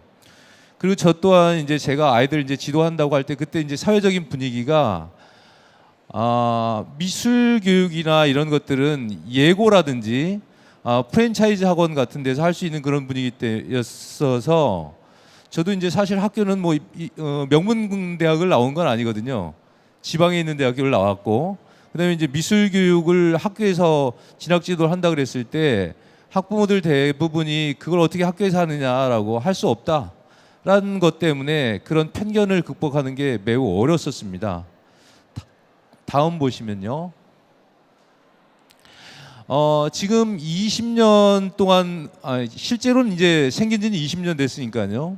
그리고 저 또한 이제 제가 아이들 이제 지도한다고 할 때 그때 이제 사회적인 분위기가 미술 교육이나 이런 것들은 예고라든지 프랜차이즈 학원 같은 데서 할 수 있는 그런 분위기 때였어서, 저도 이제 사실 학교는 뭐 명문 대학을 나온 건 아니거든요. 지방에 있는 대학교를 나왔고, 그다음에 이제 미술 교육을 학교에서 진학 지도를 한다 그랬을 때 학부모들 대부분이 그걸 어떻게 학교에서 하느냐라고 할 수 없다라는 것 때문에 그런 편견을 극복하는 게 매우 어려웠었습니다. 다음 보시면요. 지금 20년 동안, 실제로는 이제 생긴 지는 20년 됐으니까요.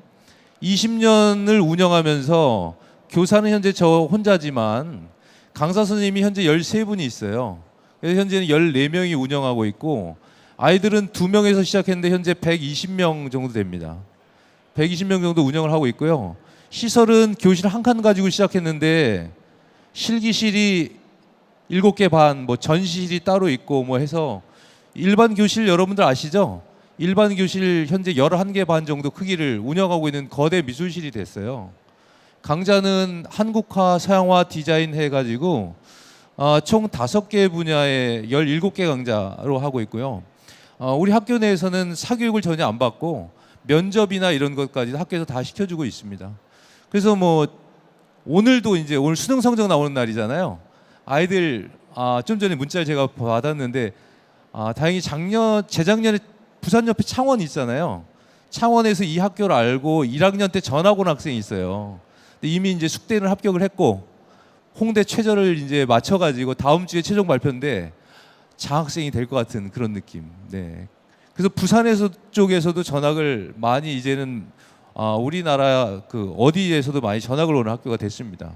20년을 운영하면서 교사는 현재 저 혼자지만 강사 선생님이 현재 13분이 있어요. 그래서 현재는 14명이 운영하고 있고, 아이들은 2명에서 시작했는데 현재 120명 정도 됩니다. 120명 정도 운영을 하고 있고요. 시설은 교실 한 칸 가지고 시작했는데 실기실이 7개 반, 뭐 전시실이 따로 있고 뭐 해서, 일반 교실 여러분들 아시죠? 일반 교실 현재 11개 반 정도 크기를 운영하고 있는 거대 미술실이 됐어요. 강좌는 한국화, 서양화, 디자인 해가지고 총 5개 분야에 17개 강좌로 하고 있고요. 우리 학교 내에서는 사교육을 전혀 안 받고 면접이나 이런 것까지 학교에서 다 시켜주고 있습니다. 그래서 뭐 오늘도 이제 오늘 수능 성적 나오는 날이잖아요. 아이들 좀 전에 문자를 제가 받았는데 다행히 재작년에 부산 옆에 창원 있잖아요. 창원에서 이 학교를 알고 1학년 때 전학 온 학생이 있어요. 근데 이미 이제 숙대는 합격을 했고 홍대 최저를 이제 맞춰가지고 다음 주에 최종 발표인데 장학생이 될 것 같은 그런 느낌. 네. 그래서 부산에서 쪽에서도 전학을 많이 이제는 우리나라 그 어디에서도 많이 전학을 오는 학교가 됐습니다.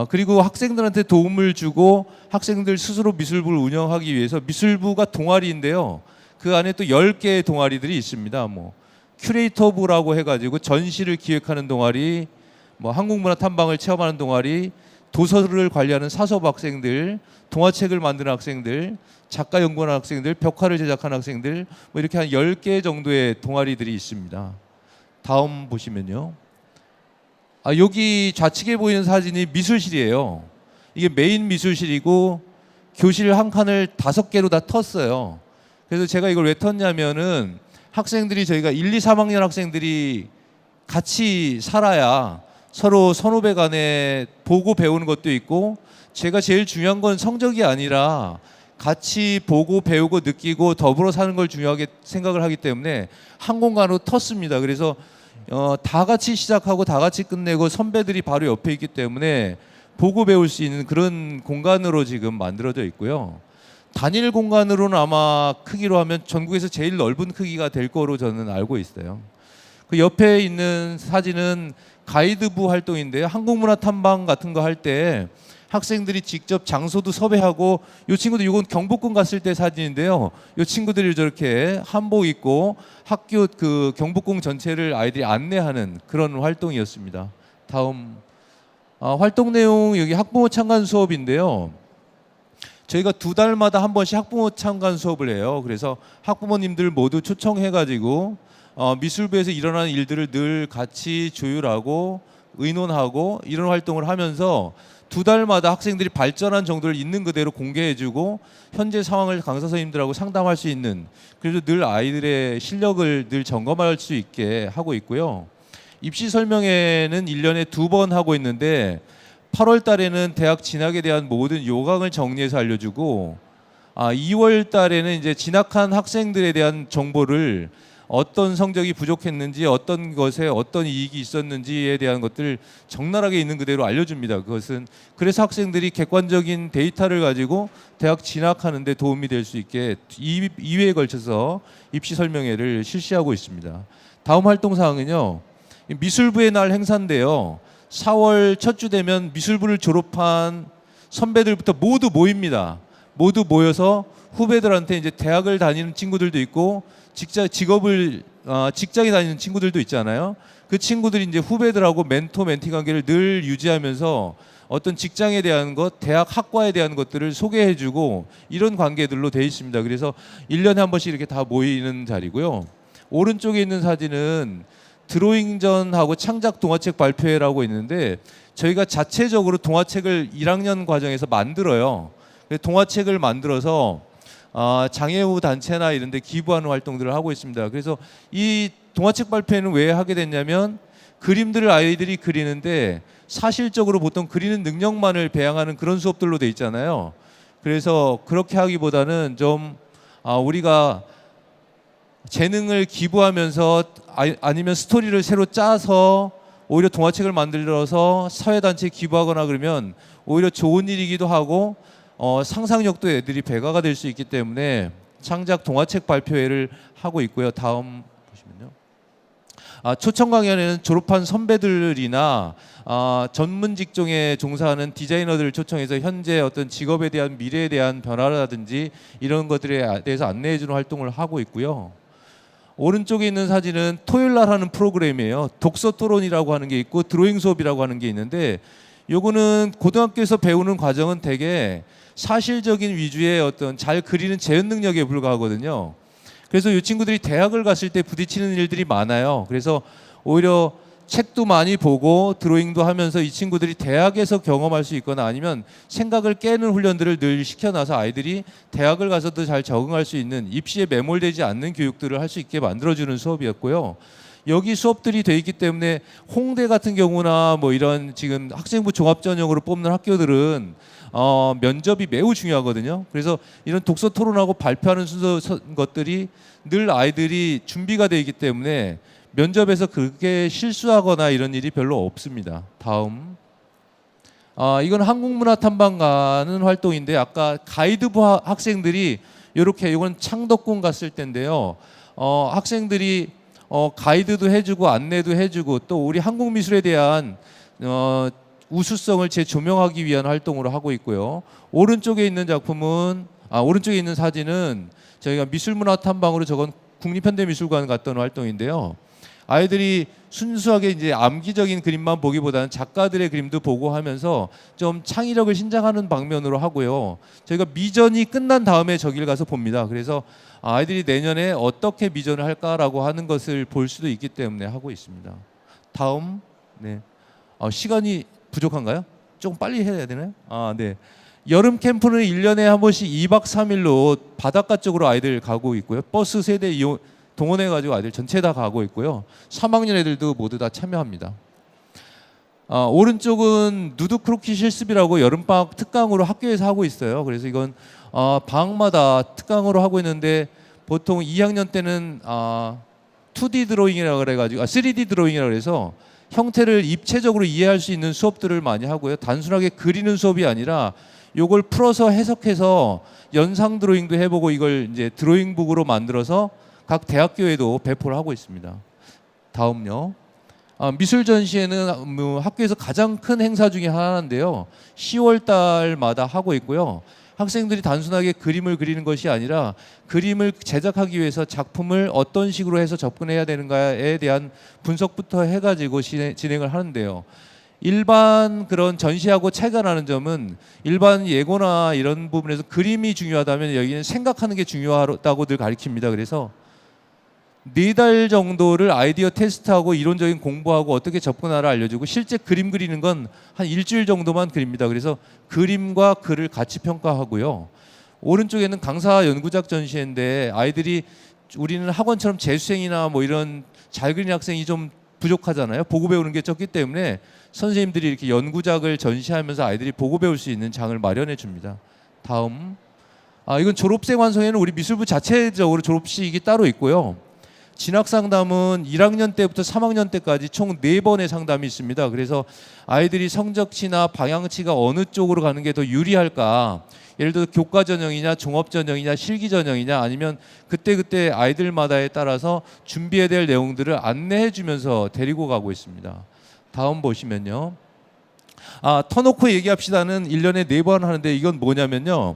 그리고 학생들한테 도움을 주고 학생들 스스로 미술부를 운영하기 위해서 미술부가 동아리인데요. 그 안에 또 10개의 동아리들이 있습니다. 뭐 큐레이터부라고 해가지고 전시를 기획하는 동아리, 뭐 한국문화 탐방을 체험하는 동아리, 도서를 관리하는 사서부 학생들, 동화책을 만드는 학생들, 작가 연구하는 학생들, 벽화를 제작하는 학생들 뭐 이렇게 한 10개 정도의 동아리들이 있습니다. 다음 보시면요. 여기 좌측에 보이는 사진이 미술실이에요. 이게 메인 미술실이고 교실 한 칸을 5개로 다 텄어요. 그래서 제가 이걸 왜 텄냐면은 학생들이 저희가 1, 2, 3학년 학생들이 같이 살아야 서로 선후배 간에 보고 배우는 것도 있고 제가 제일 중요한 건 성적이 아니라 같이 보고 배우고 느끼고 더불어 사는 걸 중요하게 생각을 하기 때문에 한 공간으로 텄습니다. 그래서 다 같이 시작하고 다 같이 끝내고 선배들이 바로 옆에 있기 때문에 보고 배울 수 있는 그런 공간으로 지금 만들어져 있고요. 단일 공간으로는 아마 크기로 하면 전국에서 제일 넓은 크기가 될 거로 저는 알고 있어요. 그 옆에 있는 사진은 가이드부 활동인데요. 한국문화 탐방 같은 거 할 때 학생들이 직접 장소도 섭외하고 이 친구들 이건 경복궁 갔을 때 사진인데요. 이 친구들이 저렇게 한복 입고 학교 그 경복궁 전체를 아이들이 안내하는 그런 활동이었습니다. 다음 활동 내용 여기 학부모 참관 수업인데요. 저희가 2달마다 한 번씩 학부모 참관 수업을 해요. 그래서 학부모님들 모두 초청해가지고 미술부에서 일어나는 일들을 늘 같이 조율하고 의논하고 이런 활동을 하면서 2달마다 학생들이 발전한 정도를 있는 그대로 공개해주고 현재 상황을 강사 선생님들하고 상담할 수 있는 그래서 늘 아이들의 실력을 늘 점검할 수 있게 하고 있고요. 입시 설명회는 1년에 2번 하고 있는데 8월 달에는 대학 진학에 대한 모든 요강을 정리해서 알려주고 2월 달에는 이제 진학한 학생들에 대한 정보를 어떤 성적이 부족했는지 어떤 것에 어떤 이익이 있었는지에 대한 것들을 적나라하게 있는 그대로 알려줍니다. 그것은 그래서 학생들이 객관적인 데이터를 가지고 대학 진학하는 데 도움이 될 수 있게 2회에 걸쳐서 입시 설명회를 실시하고 있습니다. 다음 활동 사항은요. 미술부의 날 행사인데요. 4월 첫 주 되면 미술부를 졸업한 선배들부터 모두 모입니다. 모두 모여서 후배들한테 이제 대학을 다니는 친구들도 있고 직장에 다니는 친구들도 있잖아요. 그 친구들이 이제 후배들하고 멘토 멘티 관계를 늘 유지하면서 어떤 직장에 대한 것, 대학 학과에 대한 것들을 소개해주고 이런 관계들로 돼 있습니다. 그래서 1년에 한 번씩 이렇게 다 모이는 자리고요. 오른쪽에 있는 사진은 드로잉전하고 창작 동화책 발표회라고 있는데 저희가 자체적으로 동화책을 1학년 과정에서 만들어요. 동화책을 만들어서 장애우 단체나 이런 데 기부하는 활동들을 하고 있습니다. 그래서 이 동화책 발표회는 왜 하게 됐냐면 그림들을 아이들이 그리는데 사실적으로 보통 그리는 능력만을 배양하는 그런 수업들로 돼 있잖아요. 그래서 그렇게 하기보다는 좀 우리가 재능을 기부하면서 아니면 스토리를 새로 짜서 오히려 동화책을 만들어서 사회단체에 기부하거나 그러면 오히려 좋은 일이기도 하고 상상력도 애들이 배가가 될 수 있기 때문에 창작 동화책 발표회를 하고 있고요. 다음 보시면요. 초청 강연에는 졸업한 선배들이나 전문 직종에 종사하는 디자이너들을 초청해서 현재 어떤 직업에 대한 미래에 대한 변화라든지 이런 것들에 대해서 안내해주는 활동을 하고 있고요. 오른쪽에 있는 사진은 토요일 날 하는 프로그램이에요. 독서 토론이라고 하는 게 있고 드로잉 수업이라고 하는 게 있는데 요거는 고등학교에서 배우는 과정은 되게 사실적인 위주의 어떤 잘 그리는 재현 능력에 불과하거든요. 그래서 이 친구들이 대학을 갔을 때 부딪히는 일들이 많아요. 그래서 오히려 책도 많이 보고 드로잉도 하면서 이 친구들이 대학에서 경험할 수 있거나 아니면 생각을 깨는 훈련들을 늘 시켜놔서 아이들이 대학을 가서도 잘 적응할 수 있는 입시에 매몰되지 않는 교육들을 할 수 있게 만들어주는 수업이었고요. 여기 수업들이 돼 있기 때문에 홍대 같은 경우나 뭐 이런 지금 학생부 종합 전형으로 뽑는 학교들은 면접이 매우 중요하거든요. 그래서 이런 독서 토론하고 발표하는 순서 것들이 늘 아이들이 준비가 돼 있기 때문에 면접에서 그게 실수하거나 이런 일이 별로 없습니다. 다음. 이건 한국문화 탐방 가는 활동인데 아까 가이드부 학생들이 이렇게 이건 창덕궁 갔을 때인데요. 학생들이 가이드도 해주고 안내도 해주고 또 우리 한국 미술에 대한 우수성을 재조명하기 위한 활동으로 하고 있고요. 오른쪽에 있는 오른쪽에 있는 사진은 저희가 미술문화 탐방으로 저건 국립현대미술관 갔던 활동인데요. 아이들이 순수하게 이제 암기적인 그림만 보기보다는 작가들의 그림도 보고 하면서 좀 창의력을 신장하는 방면으로 하고요. 저희가 미전이 끝난 다음에 저기를 가서 봅니다. 그래서 아이들이 내년에 어떻게 미전을 할까라고 하는 것을 볼 수도 있기 때문에 하고 있습니다. 다음, 네. 시간이 부족한가요? 조금 빨리 해야 되나요? 네. 여름 캠프는 1년에 한 번씩 2박 3일로 바닷가 쪽으로 아이들 가고 있고요. 버스 세대 동원해가지고 아이들 전체 다 가고 있고요. 3학년 애들도 모두 다 참여합니다. 오른쪽은 누드 크로키 실습이라고 여름방학 특강으로 학교에서 하고 있어요. 그래서 이건 방학마다 특강으로 하고 있는데 보통 2학년 때는 2D 드로잉이라고 그래가지고 3D 드로잉이라고 그래서 형태를 입체적으로 이해할 수 있는 수업들을 많이 하고요. 단순하게 그리는 수업이 아니라 요걸 풀어서 해석해서 연상 드로잉도 해보고 이걸 이제 드로잉북으로 만들어서 각 대학교에도 배포를 하고 있습니다. 다음요. 미술 전시회는 학교에서 가장 큰 행사 중에 하나인데요. 10월 달마다 하고 있고요. 학생들이 단순하게 그림을 그리는 것이 아니라 그림을 제작하기 위해서 작품을 어떤 식으로 해서 접근해야 되는가에 대한 분석부터 해가지고 진행을 하는데요. 일반 그런 전시하고 차이가 나는 점은 일반 예고나 이런 부분에서 그림이 중요하다면 여기는 생각하는 게 중요하다고 늘 가르칩니다. 그래서 4달 정도를 아이디어 테스트하고 이론적인 공부하고 어떻게 접근하라 알려주고 실제 그림 그리는 건 한 일주일 정도만 그립니다. 그래서 그림과 글을 같이 평가하고요. 오른쪽에는 강사 연구작 전시회인데 아이들이 우리는 학원처럼 재수생이나 뭐 이런 잘 그리는 학생이 좀 부족하잖아요. 보고 배우는 게 적기 때문에 선생님들이 이렇게 연구작을 전시하면서 아이들이 보고 배울 수 있는 장을 마련해 줍니다. 다음. 이건 졸업생 완성회는 우리 미술부 자체적으로 졸업식이 따로 있고요. 진학 상담은 1학년 때부터 3학년 때까지 총 4번의 상담이 있습니다. 그래서 아이들이 성적치나 방향치가 어느 쪽으로 가는 게 더 유리할까? 예를 들어 교과 전형이냐, 종합 전형이냐, 실기 전형이냐, 아니면 그때그때 아이들마다에 따라서 준비해야 될 내용들을 안내해 주면서 데리고 가고 있습니다. 다음 보시면요. 터놓고 얘기합시다는 1년에 4번 하는데 이건 뭐냐면요.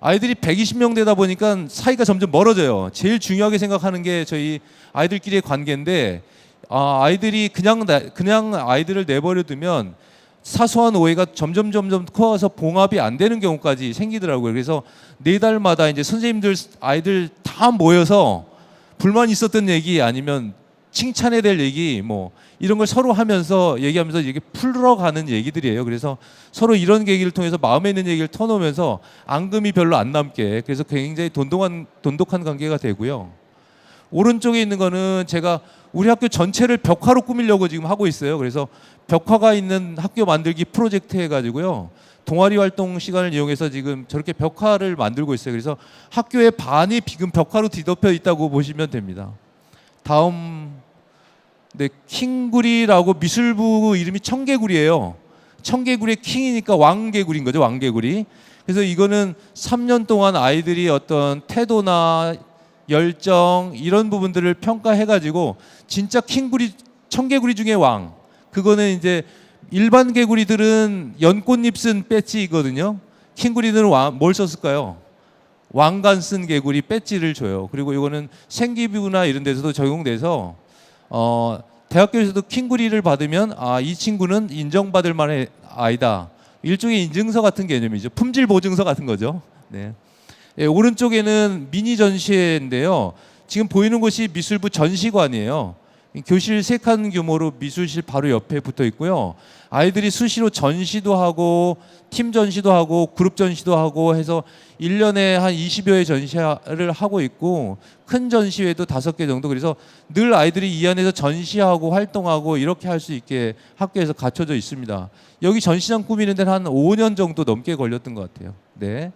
아이들이 120명 되다 보니까 사이가 점점 멀어져요. 제일 중요하게 생각하는 게 저희 아이들끼리의 관계인데 아이들이 그냥 아이들을 내버려 두면 사소한 오해가 점점 커서 봉합이 안 되는 경우까지 생기더라고요. 그래서 4달마다 이제 선생님들 아이들 다 모여서 불만 있었던 얘기 아니면 칭찬해야 될 얘기 뭐 이런 걸 서로 하면서 얘기하면서 이게 풀어가는 얘기들이에요. 그래서 서로 이런 계기를 통해서 마음에 있는 얘기를 터놓으면서 앙금이 별로 안 남게 그래서 굉장히 돈독한 관계가 되고요. 오른쪽에 있는 거는 제가 우리 학교 전체를 벽화로 꾸미려고 지금 하고 있어요. 그래서 벽화가 있는 학교 만들기 프로젝트 해가지고요. 동아리 활동 시간을 이용해서 지금 저렇게 벽화를 만들고 있어요. 그래서 학교의 반이 지금 벽화로 뒤덮여 있다고 보시면 됩니다. 다음. 네, 킹구리라고 미술부 이름이 청개구리예요. 청개구리의 킹이니까 왕개구리인 거죠, 왕개구리. 그래서 이거는 3년 동안 아이들이 어떤 태도나 열정 이런 부분들을 평가해가지고 진짜 킹구리, 청개구리 중에 왕. 그거는 이제 일반 개구리들은 연꽃잎 쓴 배지거든요. 킹구리들은 뭘 썼을까요? 왕관 쓴 개구리 배지를 줘요. 그리고 이거는 생기부나 이런 데서도 적용돼서 대학교에서도 킹구리를 받으면 이 친구는 인정받을 만한 아이다. 일종의 인증서 같은 개념이죠. 품질 보증서 같은 거죠. 네. 예, 오른쪽에는 미니 전시회인데요. 지금 보이는 곳이 미술부 전시관이에요. 교실 3칸 규모로 미술실 바로 옆에 붙어 있고요. 아이들이 수시로 전시도 하고 팀 전시도 하고 그룹 전시도 하고 해서 1년에 한 20여회 전시를 하고 있고 큰 전시회도 5개 정도. 그래서 늘 아이들이 이 안에서 전시하고 활동하고 이렇게 할 수 있게 학교에서 갖춰져 있습니다. 여기 전시장 꾸미는 데는 한 5년 정도 넘게 걸렸던 것 같아요. 네.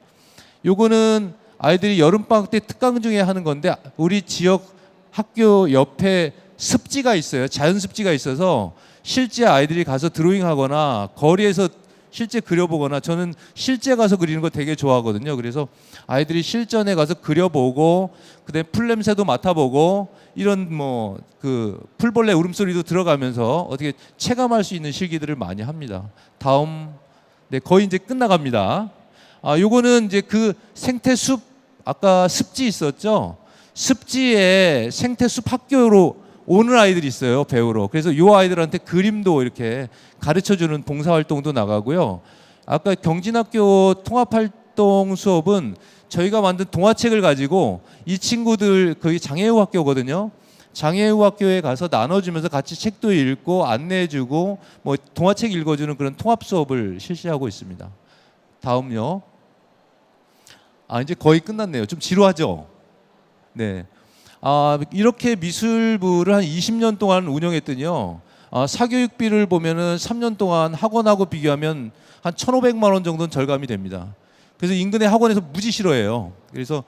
요거는 아이들이 여름방학 때 특강 중에 하는 건데 우리 지역 학교 옆에 습지가 있어요. 자연 습지가 있어서 실제 아이들이 가서 드로잉하거나 거리에서 실제 그려보거나 저는 실제 가서 그리는 거 되게 좋아하거든요. 그래서 아이들이 실전에 가서 그려보고 그다음에 풀냄새도 맡아보고 이런 뭐 그 풀벌레 울음소리도 들어가면서 어떻게 체감할 수 있는 실기들을 많이 합니다. 다음. 네, 거의 이제 끝나갑니다. 요거는 이제 그 생태숲 아까 습지 있었죠. 습지에 생태숲 학교로 오는 아이들이 있어요, 배우러. 그래서 요 아이들한테 그림도 이렇게 가르쳐주는 봉사활동도 나가고요. 아까 경진학교 통합활동 수업은 저희가 만든 동화책을 가지고 이 친구들 거기 장애우 학교거든요. 장애우 학교에 가서 나눠주면서 같이 책도 읽고 안내해주고 뭐 동화책 읽어주는 그런 통합 수업을 실시하고 있습니다. 다음요. 이제 거의 끝났네요. 좀 지루하죠? 네. 이렇게 미술부를 한 20년 동안 운영했더니요. 사교육비를 보면은 3년 동안 학원하고 비교하면 한 1,500만 원 정도는 절감이 됩니다. 그래서 인근의 학원에서 무지 싫어해요. 그래서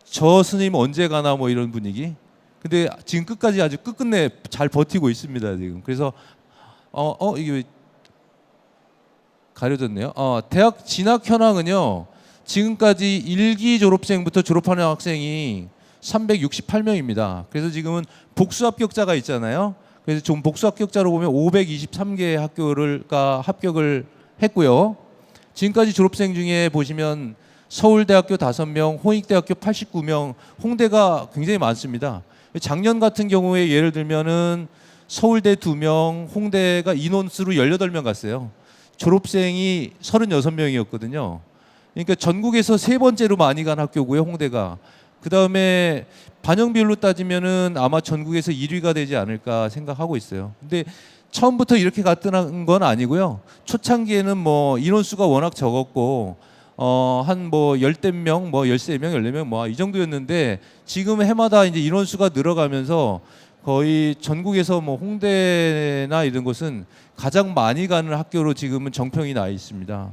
저 스님 언제 가나 뭐 이런 분위기. 근데 지금 끝까지 아주 끝끝내 잘 버티고 있습니다, 지금. 그래서 이게 왜 가려졌네요. 대학 진학 현황은요. 지금까지 1기 졸업생부터 졸업하는 학생이 368명입니다. 그래서 지금은 복수 합격자가 있잖아요. 그래서 좀 복수 합격자로 보면 523개 학교가 합격을 했고요. 지금까지 졸업생 중에 보시면 서울대학교 5명, 홍익대학교 89명, 홍대가 굉장히 많습니다. 작년 같은 경우에 예를 들면은 서울대 2명, 홍대가 인원수로 18명 갔어요. 졸업생이 36명이었거든요. 그러니까 전국에서 세 번째로 많이 간 학교고요, 홍대가. 그 다음에 반영 비율로 따지면은 아마 전국에서 1위가 되지 않을까 생각하고 있어요. 근데 처음부터 이렇게 갔던 건 아니고요. 초창기에는 뭐 인원수가 워낙 적었고 한 뭐 10명, 뭐 13명, 14명 뭐 이 정도였는데 지금 해마다 이제 인원수가 늘어가면서 거의 전국에서 뭐 홍대나 이런 곳은 가장 많이 가는 학교로 지금은 정평이 나 있습니다.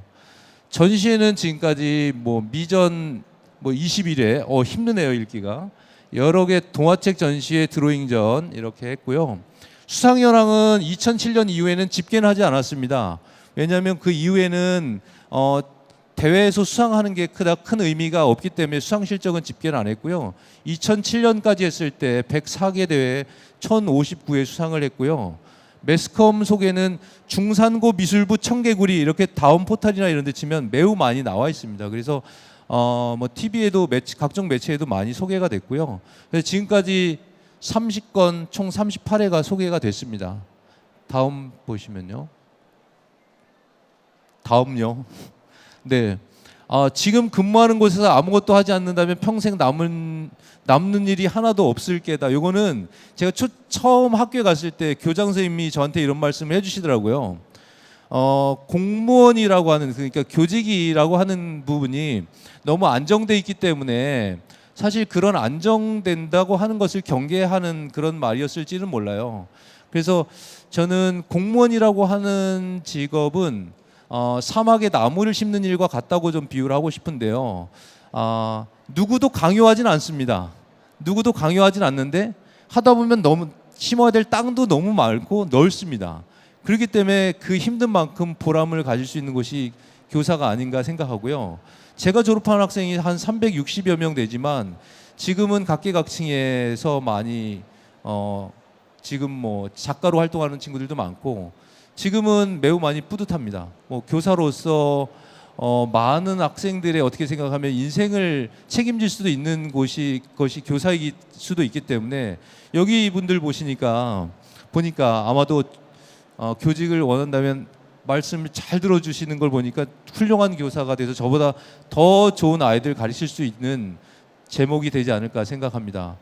전시회는 지금까지 뭐 미전 뭐 20일에 힘드네요, 읽기가. 여러 개 동화책 전시회, 드로잉전 이렇게 했고요. 수상현황은 2007년 이후에는 집계는 하지 않았습니다. 왜냐하면 그 이후에는 대회에서 수상하는 게 그닥 큰 의미가 없기 때문에 수상 실적은 집계는 안 했고요. 2007년까지 했을 때 104개 대회 1059회 수상을 했고요. 매스컴 속에는 중산고 미술부 청개구리 이렇게 다음 포탈이나 이런 데 치면 매우 많이 나와 있습니다. 그래서 뭐 TV에도 각종 매체에도 많이 소개가 됐고요. 그래서 지금까지 30건 총 38회가 소개가 됐습니다. 다음 보시면요. 다음요. 네. 지금 근무하는 곳에서 아무것도 하지 않는다면 평생 남는 일이 하나도 없을 게다. 요거는 제가 처음 학교에 갔을 때 교장 선생님이 저한테 이런 말씀을 해주시더라고요. 공무원이라고 하는, 그러니까 교직이라고 하는 부분이 너무 안정돼 있기 때문에 사실 그런 안정된다고 하는 것을 경계하는 그런 말이었을지는 몰라요. 그래서 저는 공무원이라고 하는 직업은 사막에 나무를 심는 일과 같다고 좀 비유를 하고 싶은데요. 누구도 강요하진 않습니다. 누구도 강요하진 않는데 하다 보면 너무 심어야 될 땅도 너무 많고 넓습니다. 그렇기 때문에 그 힘든 만큼 보람을 가질 수 있는 곳이 교사가 아닌가 생각하고요. 제가 졸업한 학생이 한 360여 명 되지만 지금은 각계각층에서 많이 지금 뭐 작가로 활동하는 친구들도 많고 지금은 매우 많이 뿌듯합니다. 뭐 교사로서 많은 학생들의 어떻게 생각하면 인생을 책임질 수도 있는 것이 교사일 수도 있기 때문에 여기 이분들 보니까 아마도 교직을 원한다면 말씀을 잘 들어주시는 걸 보니까 훌륭한 교사가 돼서 저보다 더 좋은 아이들 가르칠 수 있는 제목이 되지 않을까 생각합니다.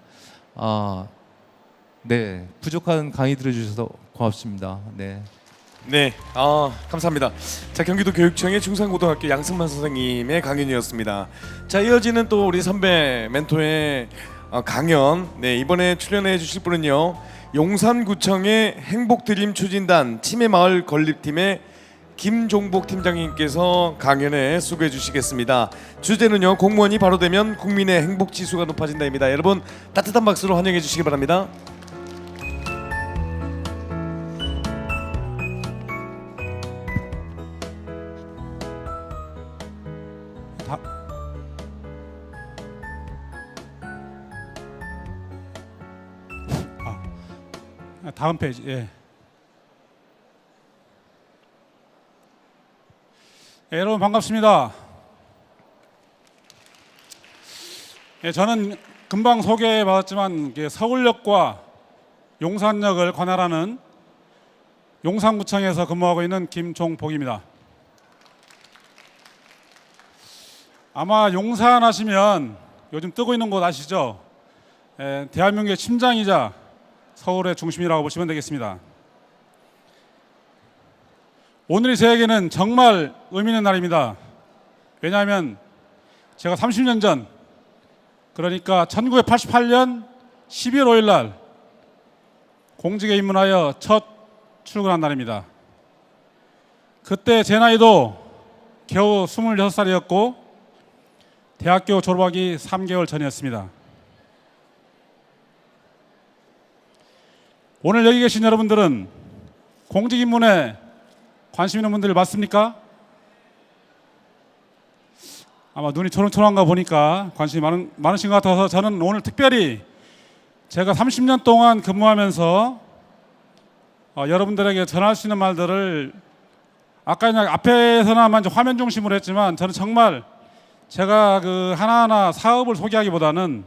네, 부족한 강의 들어주셔서 고맙습니다. 네.
네, 감사합니다. 자, 경기도 교육청의 중산고등학교 양승만 선생님의 강연이었습니다. 자, 이어지는 또 우리 선배 멘토의 강연. 네, 이번에 출연해 주실 분은요, 용산구청의 행복드림 추진단 치매마을 건립팀의 김종복 팀장님께서 강연에 수고해 주시겠습니다. 주제는요, 공무원이 바로 되면 국민의 행복 지수가 높아진다입니다. 여러분 따뜻한 박수로 환영해 주시기 바랍니다.
다음 페이지. 예. 예, 여러분 반갑습니다. 예, 저는 금방 소개받았지만 서울역과 용산역을 관할하는 용산구청에서 근무하고 있는 김종복입니다. 아마 용산 하시면 요즘 뜨고 있는 곳 아시죠? 대한민국의 심장이자 서울의 중심이라고 보시면 되겠습니다. 오늘이 저에게는 정말 의미 있는 날입니다. 왜냐하면 제가 30년 전, 그러니까 1988년 12월 5일 날 공직에 입문하여 첫 출근한 날입니다. 그때 제 나이도 겨우 26살이었고 대학교 졸업하기 3개월 전이었습니다. 오늘 여기 계신 여러분들은 공직 입문에 관심 있는 분들 맞습니까? 아마 눈이 초롱초롱한가 보니까 관심이 많으신 것 같아서 저는 오늘 특별히 제가 30년 동안 근무하면서 여러분들에게 전할 수 있는 말들을 아까 그냥 앞에서나만 화면 중심으로 했지만 저는 정말 제가 그 하나하나 사업을 소개하기보다는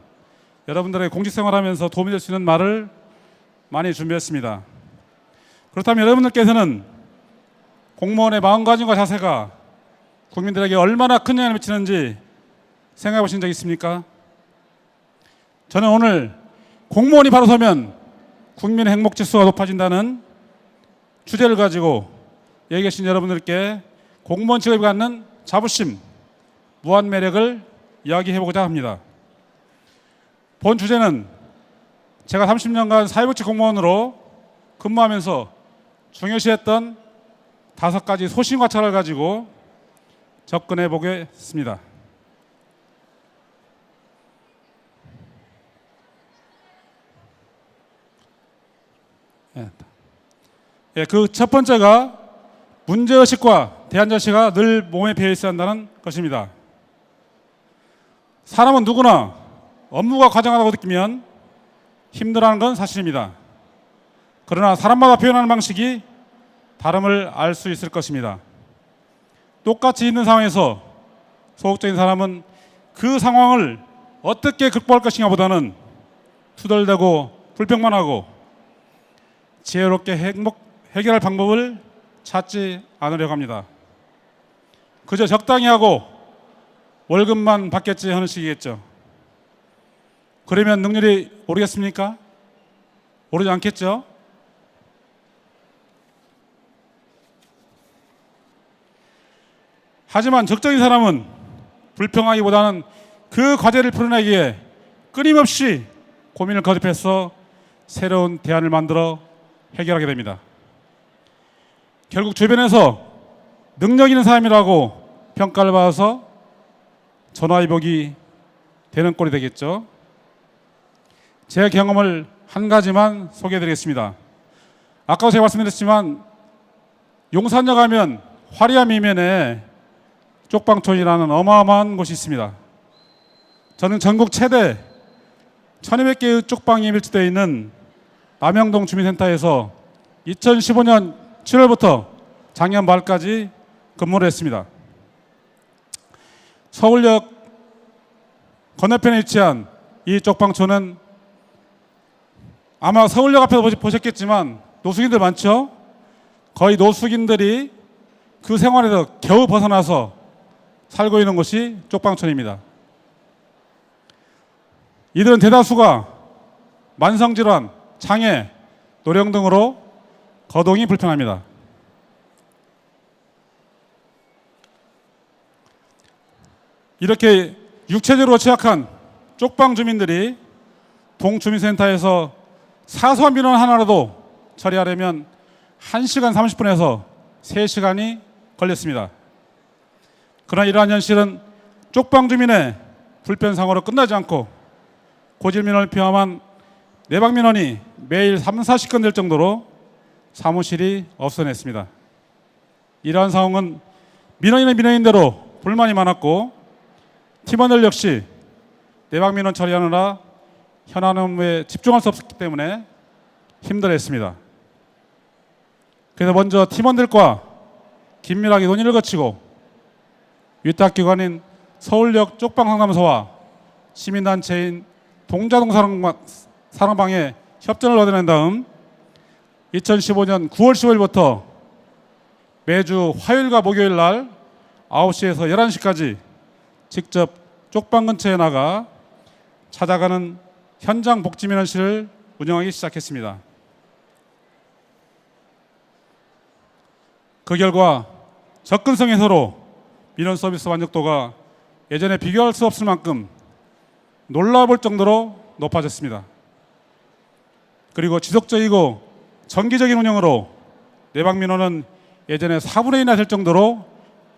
여러분들에게 공직생활하면서 도움이 될 수 있는 말을 많이 준비했습니다. 그렇다면 여러분들께서는 공무원의 마음가짐과 자세가 국민들에게 얼마나 큰 영향을 미치는지 생각해 보신 적 있습니까? 저는 오늘 공무원이 바로 서면 국민의 행복 지수가 높아진다는 주제를 가지고 여기 계신 여러분들께 공무원 직업이 갖는 자부심, 무한 매력을 이야기해보고자 합니다. 본 주제는 제가 30년간 사회복지 공무원으로 근무하면서 중요시했던 5가지 소신과철을 가지고 접근해 보겠습니다. 그 첫 번째가 문제의식과 대안자세가 늘 몸에 배어 있어야 한다는 것입니다. 사람은 누구나 업무가 과정하다고 느끼면 힘들어하는 건 사실입니다. 그러나 사람마다 표현하는 방식이 다름을 알 수 있을 것입니다. 똑같이 있는 상황에서 소극적인 사람은 그 상황을 어떻게 극복할 것인가 보다는 투덜대고 불평만하고 지혜롭게 해결할 방법을 찾지 않으려고 합니다. 그저 적당히 하고 월급만 받겠지 하는 식이겠죠. 그러면 능률이 오르겠습니까? 오르지 않겠죠? 하지만 적정인 사람은 불평하기보다는 그 과제를 풀어내기에 끊임없이 고민을 거듭해서 새로운 대안을 만들어 해결하게 됩니다. 결국 주변에서 능력 있는 사람이라고 평가를 받아서 전화위복이 되는 꼴이 되겠죠. 제 경험을 한 가지만 소개해드리겠습니다. 아까도 제가 말씀드렸지만 용산역 가면 화려한 이면에 쪽방촌이라는 어마어마한 곳이 있습니다. 저는 전국 최대 1200개의 쪽방이 밀집되어 있는 남영동 주민센터에서 2015년 7월부터 작년 말까지 근무를 했습니다. 서울역 건너편에 위치한 이 쪽방촌은 아마 서울역 앞에서 보셨겠지만 노숙인들 많죠? 거의 노숙인들이 그 생활에서 겨우 벗어나서 살고 있는 곳이 쪽방촌입니다. 이들은 대다수가 만성질환, 장애, 노령 등으로 거동이 불편합니다. 이렇게 육체적으로 취약한 쪽방 주민들이 동주민센터에서 사소한 민원 하나라도 처리하려면 1시간 30분에서 3시간이 걸렸습니다. 그러나 이러한 현실은 쪽방 주민의 불편상으로 끝나지 않고 고질 민원을 포함한 내방 민원이 매일 3-40건 될 정도로 사무실이 없어냈습니다. 이러한 상황은 민원인은 민원인대로 불만이 많았고 팀원들 역시 내방 민원 처리하느라 현안 업무에 집중할 수 없었기 때문에 힘들어했습니다. 그래서 먼저 팀원들과 긴밀하게 논의를 거치고 위탁기관인 서울역 쪽방상담소와 시민단체인 동자동 사랑방에 협전을 얻어낸 다음 2015년 9월 10일부터 매주 화요일과 목요일 날 9시에서 11시까지 직접 쪽방 근처에 나가 찾아가는 현장 복지민원실을 운영하기 시작했습니다. 그 결과 접근성에서로 민원 서비스 만족도가 예전에 비교할 수 없을 만큼 놀라볼 정도로 높아졌습니다. 그리고 지속적이고 정기적인 운영으로 내방 민원은 예전에 4분의 1이나 될 정도로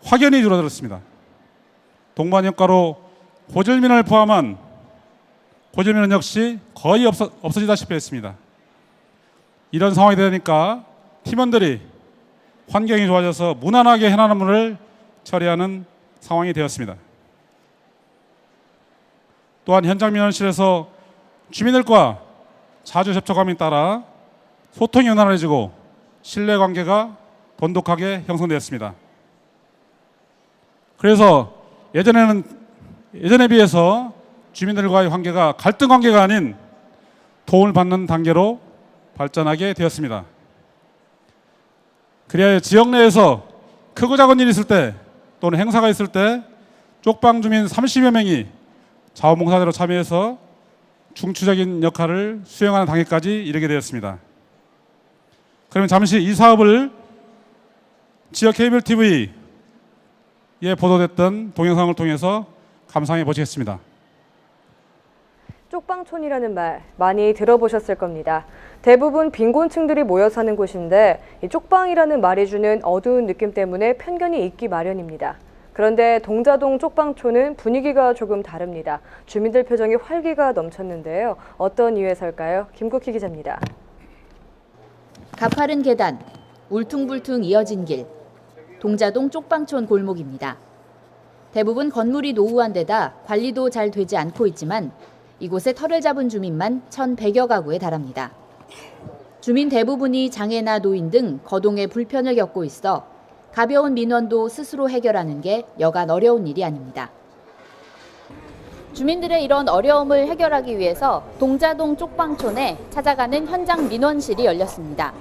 확연히 줄어들었습니다. 동반 효과로 고질 민원을 포함한 고질 민원 역시 거의 없어지다시피 했습니다. 이런 상황이 되니까 팀원들이 환경이 좋아져서 무난하게 현안 업무를 처리하는 상황이 되었습니다. 또한 현장 민원실에서 주민들과 자주 접촉함에 따라 소통이 원활해지고 신뢰관계가 돈독하게 형성되었습니다. 그래서 예전에 비해서 주민들과의 관계가 갈등 관계가 아닌 도움을 받는 단계로 발전하게 되었습니다. 그래야 지역 내에서 크고 작은 일이 있을 때 또는 행사가 있을 때 쪽방 주민 30여 명이 자원봉사자로 참여해서 중추적인 역할을 수행하는 단계까지 이르게 되었습니다. 그러면 잠시 이 사업을 지역 케이블 TV에 보도됐던 동영상을 통해서 감상해 보시겠습니다.
쪽방촌이라는 말 많이 들어보셨을 겁니다. 대부분 빈곤층들이 모여 사는 곳인데 이 쪽방이라는 말이 주는 어두운 느낌 때문에 편견이 있기 마련입니다. 그런데 동자동 쪽방촌은 분위기가 조금 다릅니다. 주민들 표정이 활기가 넘쳤는데요. 어떤 이유에서일까요? 김국희 기자입니다.
가파른 계단, 울퉁불퉁 이어진 길, 동자동 쪽방촌 골목입니다. 대부분 건물이 노후한 데다 관리도 잘 되지 않고 있지만 이곳에 터를 잡은 주민만 1,100여 가구에 달합니다. 주민 대부분이 장애나 노인 등 거동에 불편을 겪고 있어 가벼운 민원도 스스로 해결하는 게 여간 어려운 일이 아닙니다. 주민들의 이런 어려움을 해결하기 위해서 동자동 쪽방촌에 찾아가는 현장 민원실이 열렸습니다.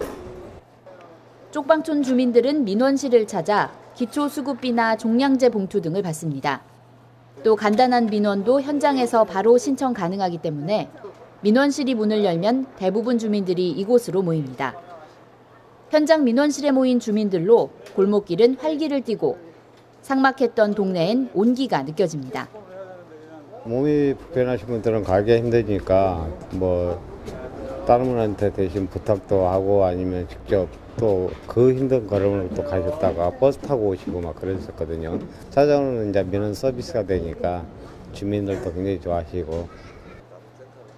쪽방촌 주민들은 민원실을 찾아 기초수급비나 종량제 봉투 등을 받습니다. 또 간단한 민원도 현장에서 바로 신청 가능하기 때문에 민원실이 문을 열면 대부분 주민들이 이곳으로 모입니다. 현장 민원실에 모인 주민들로 골목길은 활기를 띠고 삭막했던 동네엔 온기가 느껴집니다.
몸이 불편하신 분들은 가기가 힘드니까 다른 분한테 대신 부탁도 하고 아니면 직접 또 그 힘든 걸음을 또 가셨다가 버스 타고 오시고 막 그랬었거든요. 찾아오는 이제 민원 서비스가 되니까 주민들도 굉장히 좋아하시고.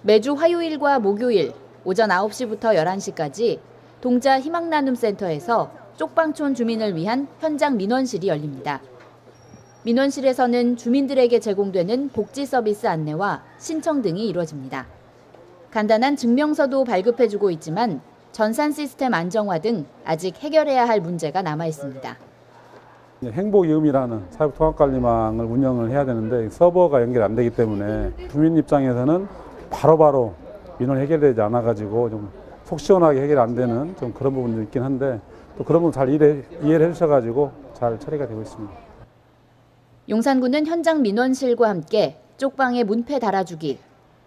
매주 화요일과 목요일 오전 9시부터 11시까지 동자 희망나눔센터에서 쪽방촌 주민을 위한 현장 민원실이 열립니다. 민원실에서는 주민들에게 제공되는 복지 서비스 안내와 신청 등이 이루어집니다. 간단한 증명서도 발급해주고 있지만 전산 시스템 안정화 등 아직 해결해야 할 문제가 남아 있습니다.
행복이음이라는 사회통합관리망을 운영을 해야 되는데 서버가 연결 안 되기 때문에 주민 입장에서는 바로바로 민원 해결되지 않아가지고 좀 속 시원하게 해결 안 되는 좀 그런 부분도 있긴 한데 또 그런 부분 잘 이해를 해주셔가지고 잘 처리가 되고 있습니다.
용산구는 현장 민원실과 함께 쪽방에 문패 달아주기,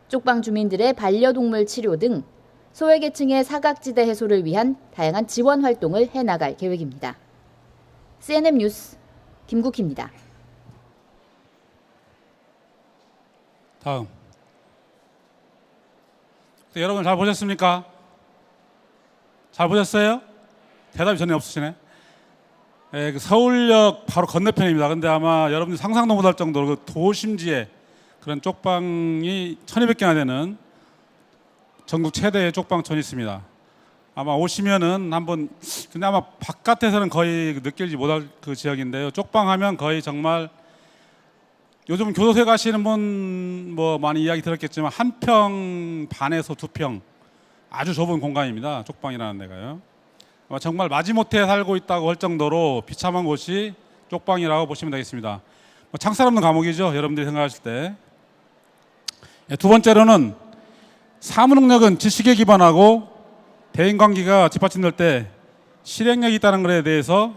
쪽방 주민들의 반려동물 치료 등 소외계층의 사각지대 해소를 위한 다양한 지원 활동을 해나갈 계획입니다. CNN 뉴스 김국희입니다.
다음. 여러분 잘 보셨습니까? 잘 보셨어요? 대답이 전혀 없으시네. 그 서울역 바로 건너편입니다. 근데 아마 여러분들 상상도 못할 정도로 그 도심지에 그런 쪽방이 1,200개나 되는 전국 최대의 쪽방촌이 있습니다. 아마 오시면은 한번, 근데 아마 바깥에서는 거의 느끼지 못할 그 지역인데요. 쪽방하면 거의 정말 요즘 교도소에 가시는 분 많이 이야기 들었겠지만 한 평 반에서 2평 아주 좁은 공간입니다. 쪽방이라는 데가요. 아마 정말 마지못해 살고 있다고 할 정도로 비참한 곳이 쪽방이라고 보시면 되겠습니다. 창살 없는 감옥이죠. 여러분들이 생각하실 때. 두 번째로는 사무 능력은 지식에 기반하고 대인관계가 뒷받침될 때 실행력이 있다는 것에 대해서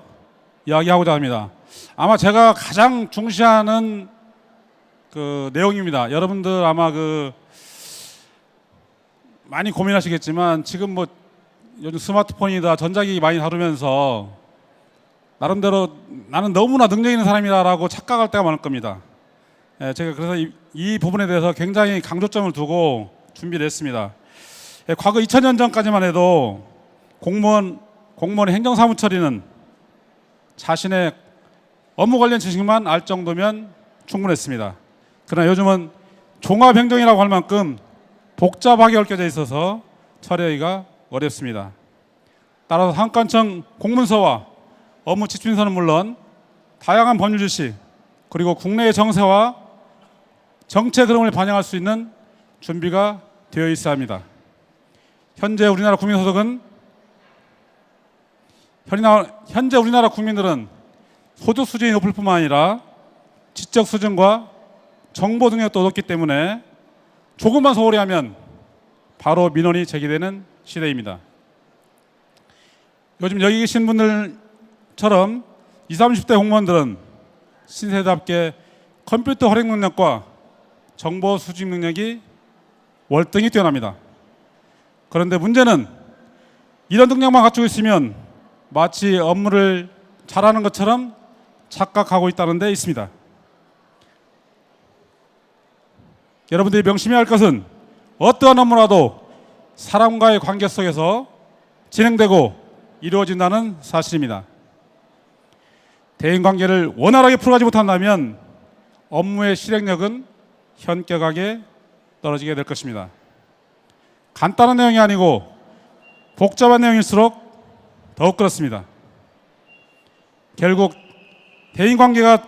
이야기하고자 합니다. 아마 제가 가장 중시하는 그 내용입니다. 여러분들 아마 그 많이 고민하시겠지만 지금 뭐 요즘 스마트폰이다 전자기기 많이 다루면서 나름대로 나는 너무나 능력 있는 사람이다라고 착각할 때가 많을 겁니다. 예, 제가 그래서 이 부분에 대해서 굉장히 강조점을 두고 준비를 했습니다. 예, 과거 2000년 전까지만 해도 공무원의 행정사무 처리는 자신의 업무 관련 지식만 알 정도면 충분했습니다. 그러나 요즘은 종합행정이라고 할 만큼 복잡하게 얽혀져 있어서 처리하기가 어렵습니다. 따라서 한관청 공문서와 업무 지침서는 물론 다양한 법률 지식 그리고 국내의 정세와 정책 흐름을 반영할 수 있는 준비가 되어 있어야 합니다. 현재 우리나라 국민들은 소득 수준이 높을 뿐만 아니라 지적 수준과 정보 능력도 높기 때문에 조금만 소홀히 하면 바로 민원이 제기되는 시대입니다. 요즘 여기 계신 분들처럼 20, 30대 공무원들은 신세대답게 컴퓨터 활용 능력과 정보 수집 능력이 월등히 뛰어납니다. 그런데 문제는 이런 능력만 갖추고 있으면 마치 업무를 잘하는 것처럼 착각하고 있다는 데 있습니다. 여러분들이 명심해야 할 것은 어떠한 업무라도 사람과의 관계 속에서 진행되고 이루어진다는 사실입니다. 대인관계를 원활하게 풀어가지 못한다면 업무의 실행력은 현격하게 떨어지게 될 것입니다. 간단한 내용이 아니고 복잡한 내용일수록 더욱 그렇습니다. 결국 대인관계가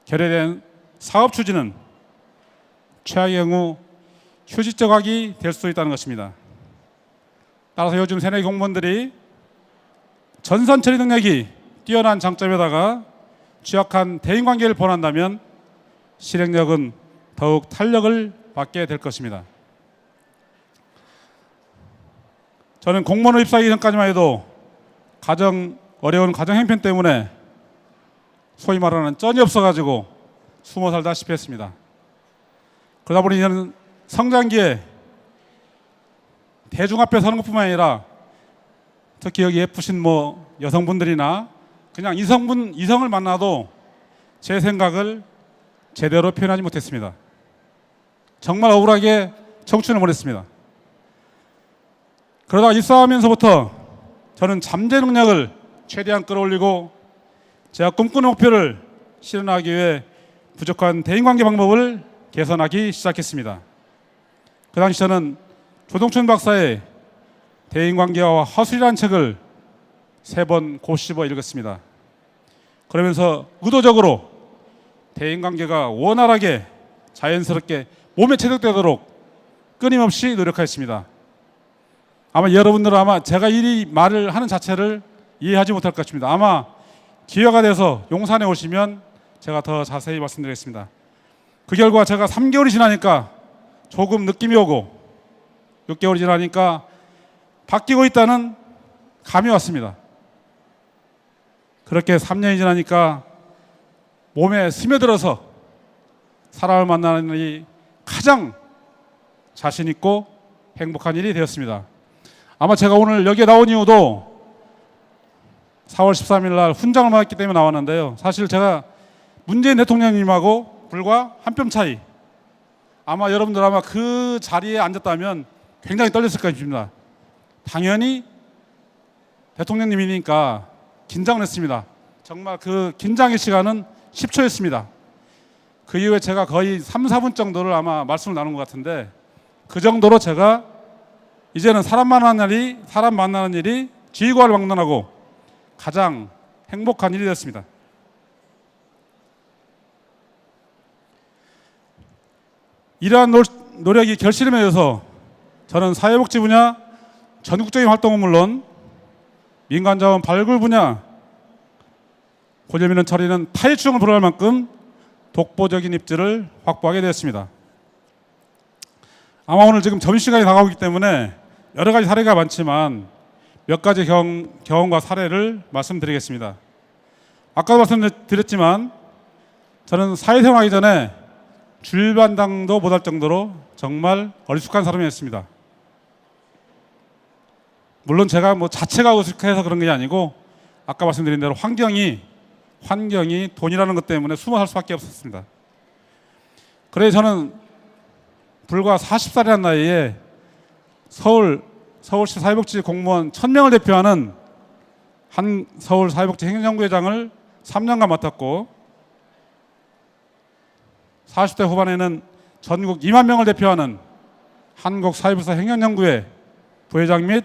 결여된 사업 추진은 최악의 경우 휴지조각이 될 수 있다는 것입니다. 따라서 요즘 새내기 공무원들이 전산 처리 능력이 뛰어난 장점에다가 취약한 대인관계를 보완한다면 실행력은 더욱 탄력을 받게 될 것입니다. 저는 공무원을 입사하기 전까지만 해도 어려운 가정 형편 때문에 소위 말하는 쩐이 없어가지고 숨어 살다시피 했습니다. 그러다 보니 저는 성장기에 대중 앞에 서는 것뿐만 아니라 특히 여기 예쁘신 여성분들이나 그냥 이성을 만나도 제 생각을 제대로 표현하지 못했습니다. 정말 억울하게 청춘을 보냈습니다. 그러다가 입사하면서부터 저는 잠재 능력을 최대한 끌어올리고 제가 꿈꾸는 목표를 실현하기 위해 부족한 대인관계 방법을 개선하기 시작했습니다. 그 당시 저는 조동춘 박사의 대인관계와 화술이라는 책을 3번 곱씹어 읽었습니다. 그러면서 의도적으로 대인관계가 원활하게 자연스럽게 몸에 체득되도록 끊임없이 노력하였습니다. 아마 여러분들은 제가 이 말을 하는 자체를 이해하지 못할 것 같습니다. 아마 기회가 돼서 용산에 오시면 제가 더 자세히 말씀드리겠습니다. 그 결과 제가 3개월이 지나니까 조금 느낌이 오고 6개월이 지나니까 바뀌고 있다는 감이 왔습니다. 그렇게 3년이 지나니까 몸에 스며들어서 사람을 만나는 일이 가장 자신 있고 행복한 일이 되었습니다. 아마 제가 오늘 여기에 나온 이유도 4월 13일 날 훈장을 받았기 때문에 나왔는데요. 사실 제가 문재인 대통령님하고 불과 한 뼘 차이. 아마 여러분들 그 자리에 앉았다면 굉장히 떨렸을 것입니다. 당연히 대통령님이니까 긴장을 했습니다. 정말 그 긴장의 시간은 10초였습니다. 그 이후에 제가 거의 3, 4분 정도를 아마 말씀을 나눈 것 같은데 그 정도로 제가 이제는 사람 만나는 일이 지휘관을 막론하고 가장 행복한 일이 되었습니다. 이러한 노력이 결실을 맺어서 저는 사회복지 분야 전국적인 활동은 물론 민간자원 발굴 분야 고재민원 처리는 타의 추종을 불허할 만큼 독보적인 입지를 확보하게 되었습니다. 아마 오늘 지금 점심시간이 다가오기 때문에 여러 가지 사례가 많지만 몇 가지 경험과 사례를 말씀드리겠습니다. 아까도 말씀드렸지만 저는 사회생활하기 전에 줄반당도 못할 정도로 정말 어리숙한 사람이었습니다. 물론 제가 뭐 자체가 어리숙해서 그런 게 아니고 아까 말씀드린 대로 환경이 돈이라는 것 때문에 숨어 살 수밖에 없었습니다. 그래서 저는 불과 40살이라는 나이에 서울시 사회복지 공무원 1000명을 대표하는 한 서울 사회복지 행정구회장을 3년간 맡았고 40대 후반에는 전국 2만 명을 대표하는 한국사회부서 행정연구회 부회장 및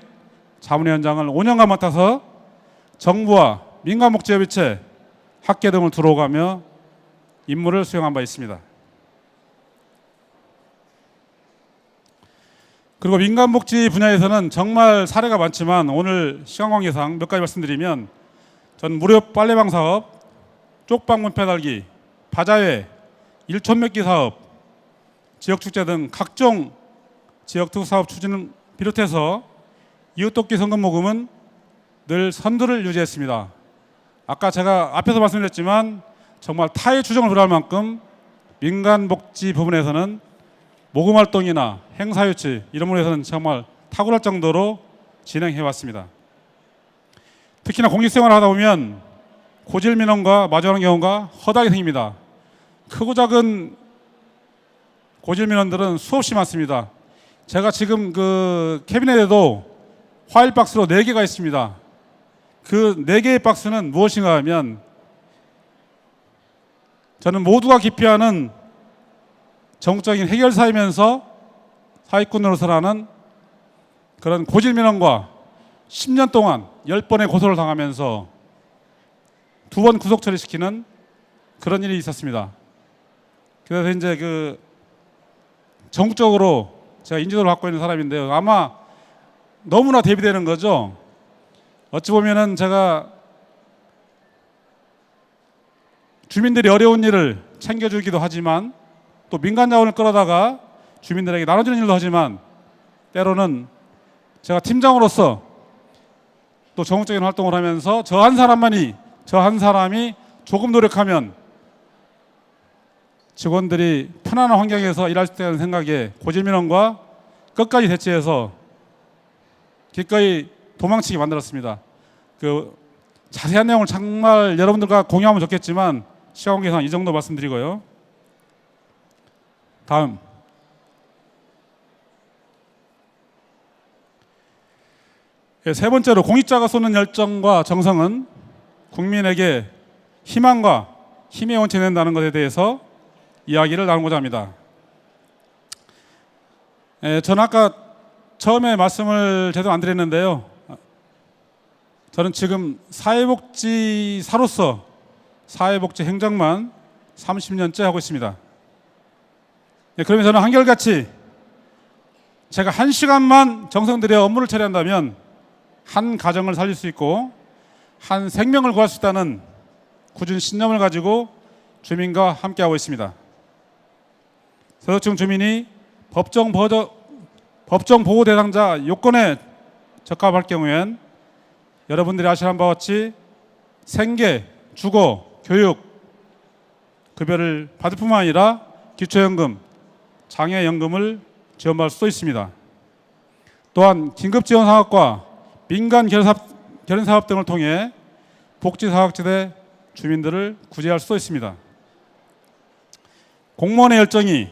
자문위원장을 5년간 맡아서 정부와 민간복지협의체, 학계 등을 들어오가며 임무를 수행한 바 있습니다. 그리고 민간복지 분야에서는 정말 사례가 많지만 오늘 시간 관계상 몇 가지 말씀드리면 전 무료 빨래방 사업, 쪽방문 빼달기, 바자회, 일촌맺기 사업, 지역축제 등 각종 지역특사업 추진을 비롯해서 이웃돕기 성금 모금은 늘 선두를 유지했습니다. 아까 제가 앞에서 말씀드렸지만 정말 타의 추종을 불허할 만큼 민간복지 부분에서는 모금 활동이나 행사 유치 이런 부분에서는 정말 탁월할 정도로 진행해 왔습니다. 특히나 공직생활을 하다 보면 고질 민원과 마주하는 경우가 허다하게 생깁니다. 크고 작은 고질 민원들은 수없이 많습니다. 제가 지금 그 캐비넷에도 파일 박스로 4개가 있습니다. 그 4개의 박스는 무엇인가 하면 저는 모두가 기피하는 정적인 해결사이면서 사기꾼으로서라는 그런 고질 민원과 10년 동안 10번의 고소를 당하면서 2번 구속 처리시키는 그런 일이 있었습니다. 그래서 이제 그 전국적으로 제가 인지도를 갖고 있는 사람인데요. 아마 너무나 대비되는 거죠. 어찌 보면은 제가 주민들이 어려운 일을 챙겨주기도 하지만 또 민간 자원을 끌어다가 주민들에게 나눠주는 일도 하지만 때로는 제가 팀장으로서 또 전국적인 활동을 하면서 저 한 사람이 조금 노력하면 직원들이 편안한 환경에서 일할 수 있다는 생각에 고질 민원과 끝까지 대처해서 기꺼이 도망치게 만들었습니다. 그 자세한 내용을 정말 여러분들과 공유하면 좋겠지만 시간 관계상 이 정도 말씀드리고요. 다음. 세 번째로 공익자가 쏟는 열정과 정성은 국민에게 희망과 힘의 원천이 된다는 것에 대해서 이야기를 나누고자 합니다. 저는 아까 처음에 말씀을 제대로 안 드렸는데요. 저는 지금 사회복지사로서 사회복지 행정만 30년째 하고 있습니다. 그러면 저는 한결같이 제가 1시간만 정성 들여 업무를 처리한다면 한 가정을 살릴 수 있고 한 생명을 구할 수 있다는 굳은 신념을 가지고 주민과 함께하고 있습니다. 서울청 주민이 법정 보호 대상자 요건에 적합할 경우엔 여러분들이 아시는 바와 같이 생계, 주거, 교육, 급여를 받을 뿐만 아니라 기초연금, 장애연금을 지원받을 수도 있습니다. 또한 긴급지원사업과 민간 결연사업 등을 통해 복지사각지대 주민들을 구제할 수도 있습니다. 공무원의 열정이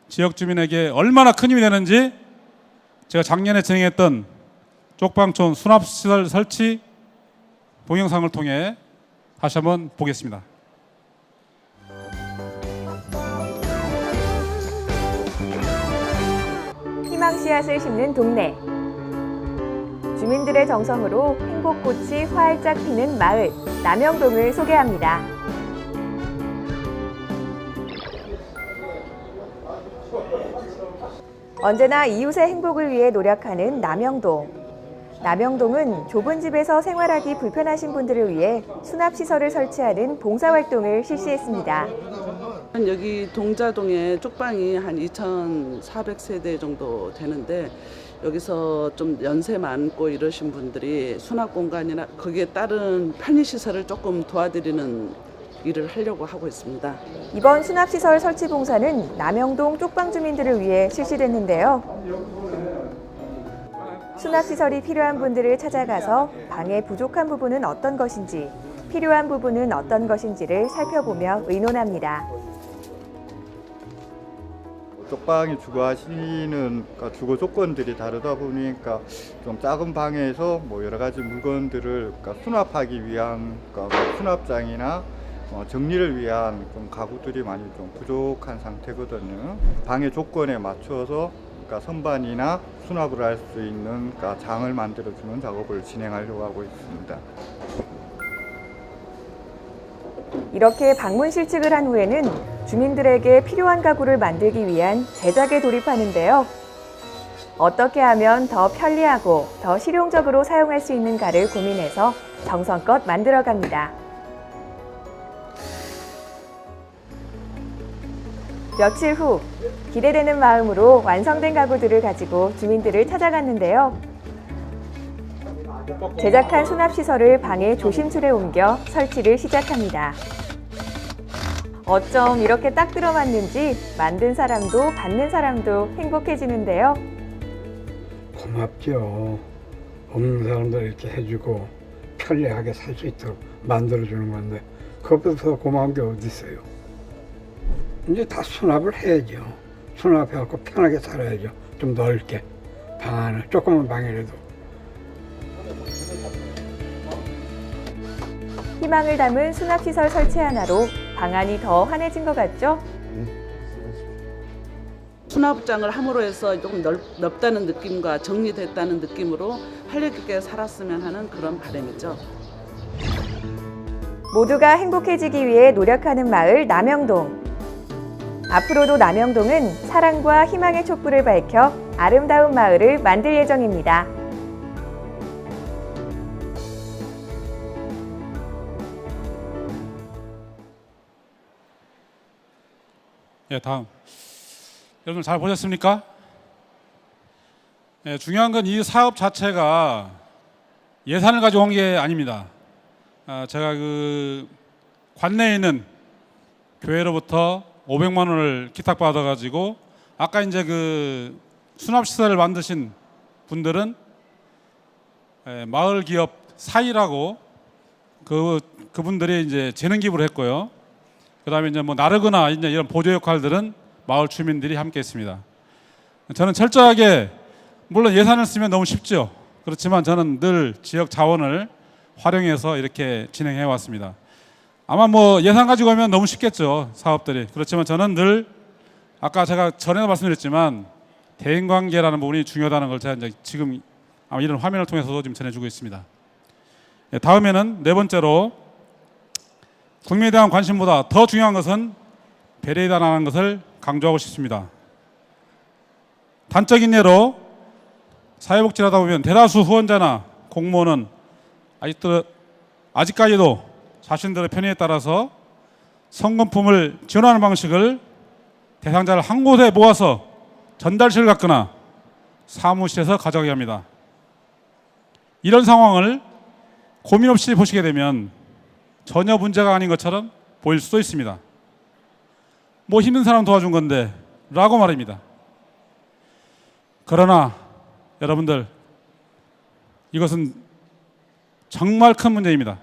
지역 주민에게 얼마나 큰 힘이 되는지 제가 작년에 진행했던 쪽방촌 수납시설 설치 동영상을 통해 다시 한번 보겠습니다.
희망 씨앗을 심는 동네. 주민들의 정성으로 행복꽃이 활짝 피는 마을, 남영동을 소개합니다. 언제나 이웃의 행복을 위해 노력하는 남영동. 남영동은 좁은 집에서 생활하기 불편하신 분들을 위해 수납시설을 설치하는 봉사활동을 실시했습니다.
여기 동자동에 쪽방이 한 2,400세대 정도 되는데 여기서 좀 연세 많고 이러신 분들이 수납 공간이나 거기에 따른 편의 시설을 조금 도와드리는 일을 하려고 하고 있습니다.
이번 수납시설 설치 봉사는 남영동 쪽방 주민들을 위해 실시됐는데요. 수납시설이 필요한 분들을 찾아가서 방에 부족한 부분은 어떤 것인지, 필요한 부분은 어떤 것인지를 살펴보며 의논합니다.
쪽방이 주거하시는 주거 조건들이 다르다 보니까 좀 작은 방에서 뭐 여러 가지 물건들을 수납하기 위한 수납장이나 정리를 위한 좀 가구들이 많이 좀 부족한 상태거든요. 방의 조건에 맞춰서 선반이나 수납을 할 수 있는 장을 만들어주는 작업을 진행하려고 하고 있습니다.
이렇게 방문 실측을 한 후에는 주민들에게 필요한 가구를 만들기 위한 제작에 돌입하는데요. 어떻게 하면 더 편리하고 더 실용적으로 사용할 수 있는가를 고민해서 정성껏 만들어갑니다. 며칠 후 기대되는 마음으로 완성된 가구들을 가지고 주민들을 찾아갔는데요. 제작한 수납시설을 방에 조심스레 옮겨 설치를 시작합니다. 어쩜 이렇게 딱 들어맞는지 만든 사람도 받는 사람도 행복해지는데요.
고맙죠. 없는 사람들 이렇게 해주고 편리하게 살 수 있도록 만들어주는 건데 그것보다 더 고마운 게 어디 있어요. 이제 다 수납을 해야죠. 수납해갖고 편하게 살아야죠. 좀 넓게 방 안을 조그만 방이라도.
희망을 담은 수납시설 설치 하나로 방안이 더 환해진 것 같죠?
수납장을 함으로 해서 조금 넓다는 느낌과 정리됐다는 느낌으로 활력 있게 살았으면 하는 그런 바람이죠.
모두가 행복해지기 위해 노력하는 마을 남영동. 앞으로도 남영동은 사랑과 희망의 촛불을 밝혀 아름다운 마을을 만들 예정입니다.
예, 다음. 여러분 잘 보셨습니까? 예, 중요한 건 이 사업 자체가 예산을 가져온 게 아닙니다. 제가 그 관내에 있는 교회로부터 500만 원을 기탁받아 가지고 아까 이제 그 수납 시설을 만드신 분들은 마을 기업 사이라고 그분들이 이제 재능 기부를 했고요. 그다음에 이제 뭐 나르거나 이제 이런 보조 역할들은 마을 주민들이 함께 했습니다. 저는 철저하게 물론 예산을 쓰면 너무 쉽죠. 그렇지만 저는 늘 지역 자원을 활용해서 이렇게 진행해 왔습니다. 아마 뭐 예산 가지고 하면 너무 쉽겠죠, 사업들이. 그렇지만 저는 늘 아까 제가 전에도 말씀드렸지만 대인관계라는 부분이 중요하다는 걸 제가 이제 지금 아마 이런 화면을 통해서도 지금 전해주고 있습니다. 예, 다음에는 네 번째로 국민에 대한 관심보다 더 중요한 것은 배려해달라는 것을 강조하고 싶습니다. 단적인 예로 사회복지를 하다 보면 대다수 후원자나 공무원은 아직까지도 자신들의 편의에 따라서 성금품을 지원하는 방식을 대상자를 한 곳에 모아서 전달실을 갖거나 사무실에서 가져가게 합니다. 이런 상황을 고민 없이 보시게 되면 전혀 문제가 아닌 것처럼 보일 수도 있습니다. 뭐 힘든 사람 도와준 건데 라고 말입니다. 그러나 여러분들 이것은 정말 큰 문제입니다.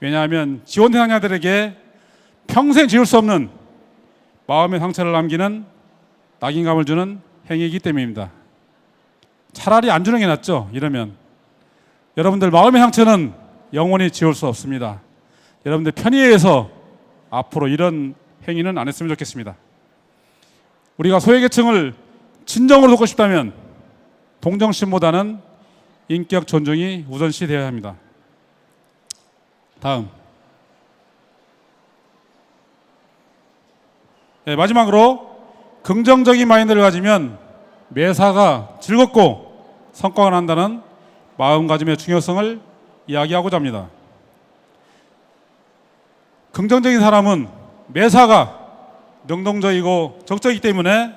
왜냐하면 지원 대상자들에게 평생 지울 수 없는 마음의 상처를 남기는 낙인감을 주는 행위이기 때문입니다. 차라리 안 주는 게 낫죠. 이러면 여러분들 마음의 상처는 영원히 지울 수 없습니다. 여러분들 편의에 의해서 앞으로 이런 행위는 안 했으면 좋겠습니다. 우리가 소외계층을 진정으로 돕고 싶다면 동정심보다는 인격 존중이 우선시 되어야 합니다. 다음. 네, 마지막으로 긍정적인 마인드를 가지면 매사가 즐겁고 성과가 난다는 마음가짐의 중요성을 이야기하고자 합니다. 긍정적인 사람은 매사가 능동적이고 적극적이기 때문에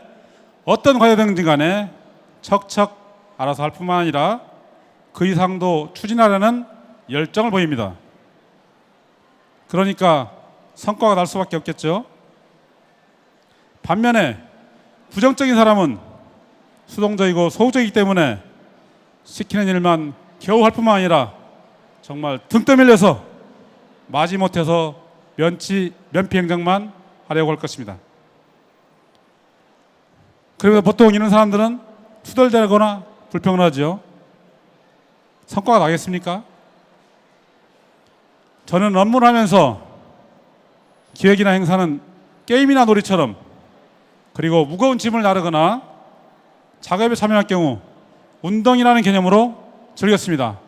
어떤 과제든지 간에 척척 알아서 할 뿐만 아니라 그 이상도 추진하려는 열정을 보입니다. 그러니까 성과가 날 수밖에 없겠죠. 반면에 부정적인 사람은 수동적이고 소극적이기 때문에 시키는 일만 겨우 할 뿐만 아니라 정말 등 떠밀려서 마지못해서 면피 행정만 하려고 할 것입니다. 그래서 보통 이런 사람들은 투덜대거나 불평을 하죠. 성과가 나겠습니까? 저는 업무를 하면서 기획이나 행사는 게임이나 놀이처럼, 그리고 무거운 짐을 나르거나 작업에 참여할 경우 운동이라는 개념으로 즐겼습니다.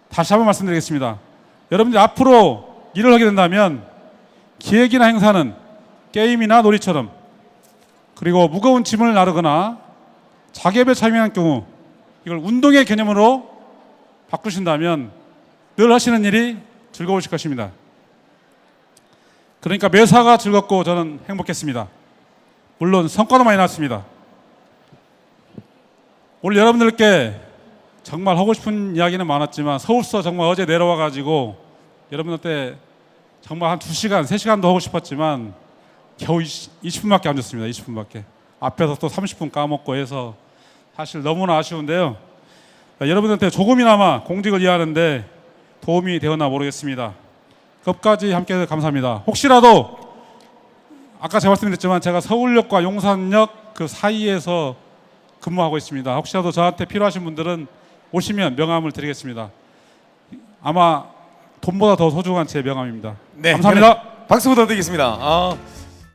다시 한번 말씀드리겠습니다. 여러분들이 앞으로 일을 하게 된다면 기획이나 행사는 게임이나 놀이처럼, 그리고 무거운 짐을 나르거나 작업에 참여할 경우 이걸 운동의 개념으로 바꾸신다면 늘 하시는 일이 즐거우실 것입니다. 그러니까 매사가 즐겁고 저는 행복했습니다. 물론 성과도 많이 났습니다. 오늘 여러분들께 정말 하고 싶은 이야기는 많았지만 서울서 정말 어제 내려와 가지고 여러분들한테 정말 한 2시간, 3시간도 하고 싶었지만 겨우 20분밖에 안 줬습니다. 20분밖에. 앞에서 또 30분 까먹고 해서 사실 너무나 아쉬운데요. 여러분들한테 조금이나마 공직을 이해하는데 도움이 되었나 모르겠습니다. 끝까지 함께해서 감사합니다. 혹시라도 아까 제가 말씀드렸지만 제가 서울역과 용산역 그 사이에서 근무하고 있습니다. 혹시라도 저한테 필요하신 분들은 오시면 명함을 드리겠습니다. 아마 돈보다 더 소중한 제 명함입니다.
네,
감사합니다.
박수 부탁드리겠습니다.